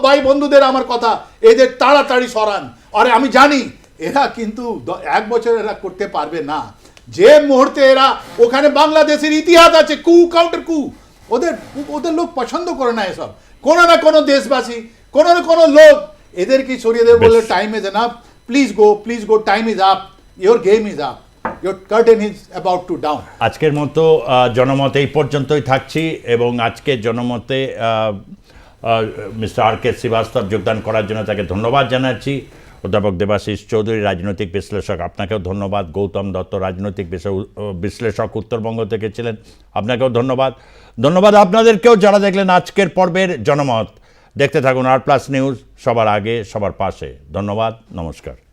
ভাই বন্ধুদের আমার কথা, এদের তাড়াতাড়ি সরান। আরে আমি জানি এরা কিন্তু 1 বছর এরা করতে পারবে না। যে মুহূর্তে এরা ওখানে বাংলাদেশের ইতিহাস আছে কু কাউন্টার কু, ওদের লোক পছন্দ করে না এসব। কোনো না কোনো দেশবাসী, কোনো না কোনো লোক এদেরকে সরিয়ে দেবে বলে time is enough, please go, time is up, your game is up, your curtain is about to down. আজকের মতো জনমত এই পর্যন্তই থাকছি, এবং আজকের জনমতে মিস্টার আর কে শ্রীবাস্তব যোগদান করার জন্য তাকে ধন্যবাদ জানাচ্ছি। অধ্যাপক দেবাশিস চৌধুরী, রাজনৈতিক বিশ্লেষক, আপনাকেও ধন্যবাদ। গৌতম দত্ত, রাজনৈতিক বিশ্লেষক, উত্তরবঙ্গ থেকে ছিলেন, আপনাকেও ধন্যবাদ আপনাদেরকেও যারা দেখলেন আজকের পর্বের জনমত। দেখতে থাকুন আর প্লাস নিউজ, সবার আগে সবার পাশে। ধন্যবাদ, নমস্কার।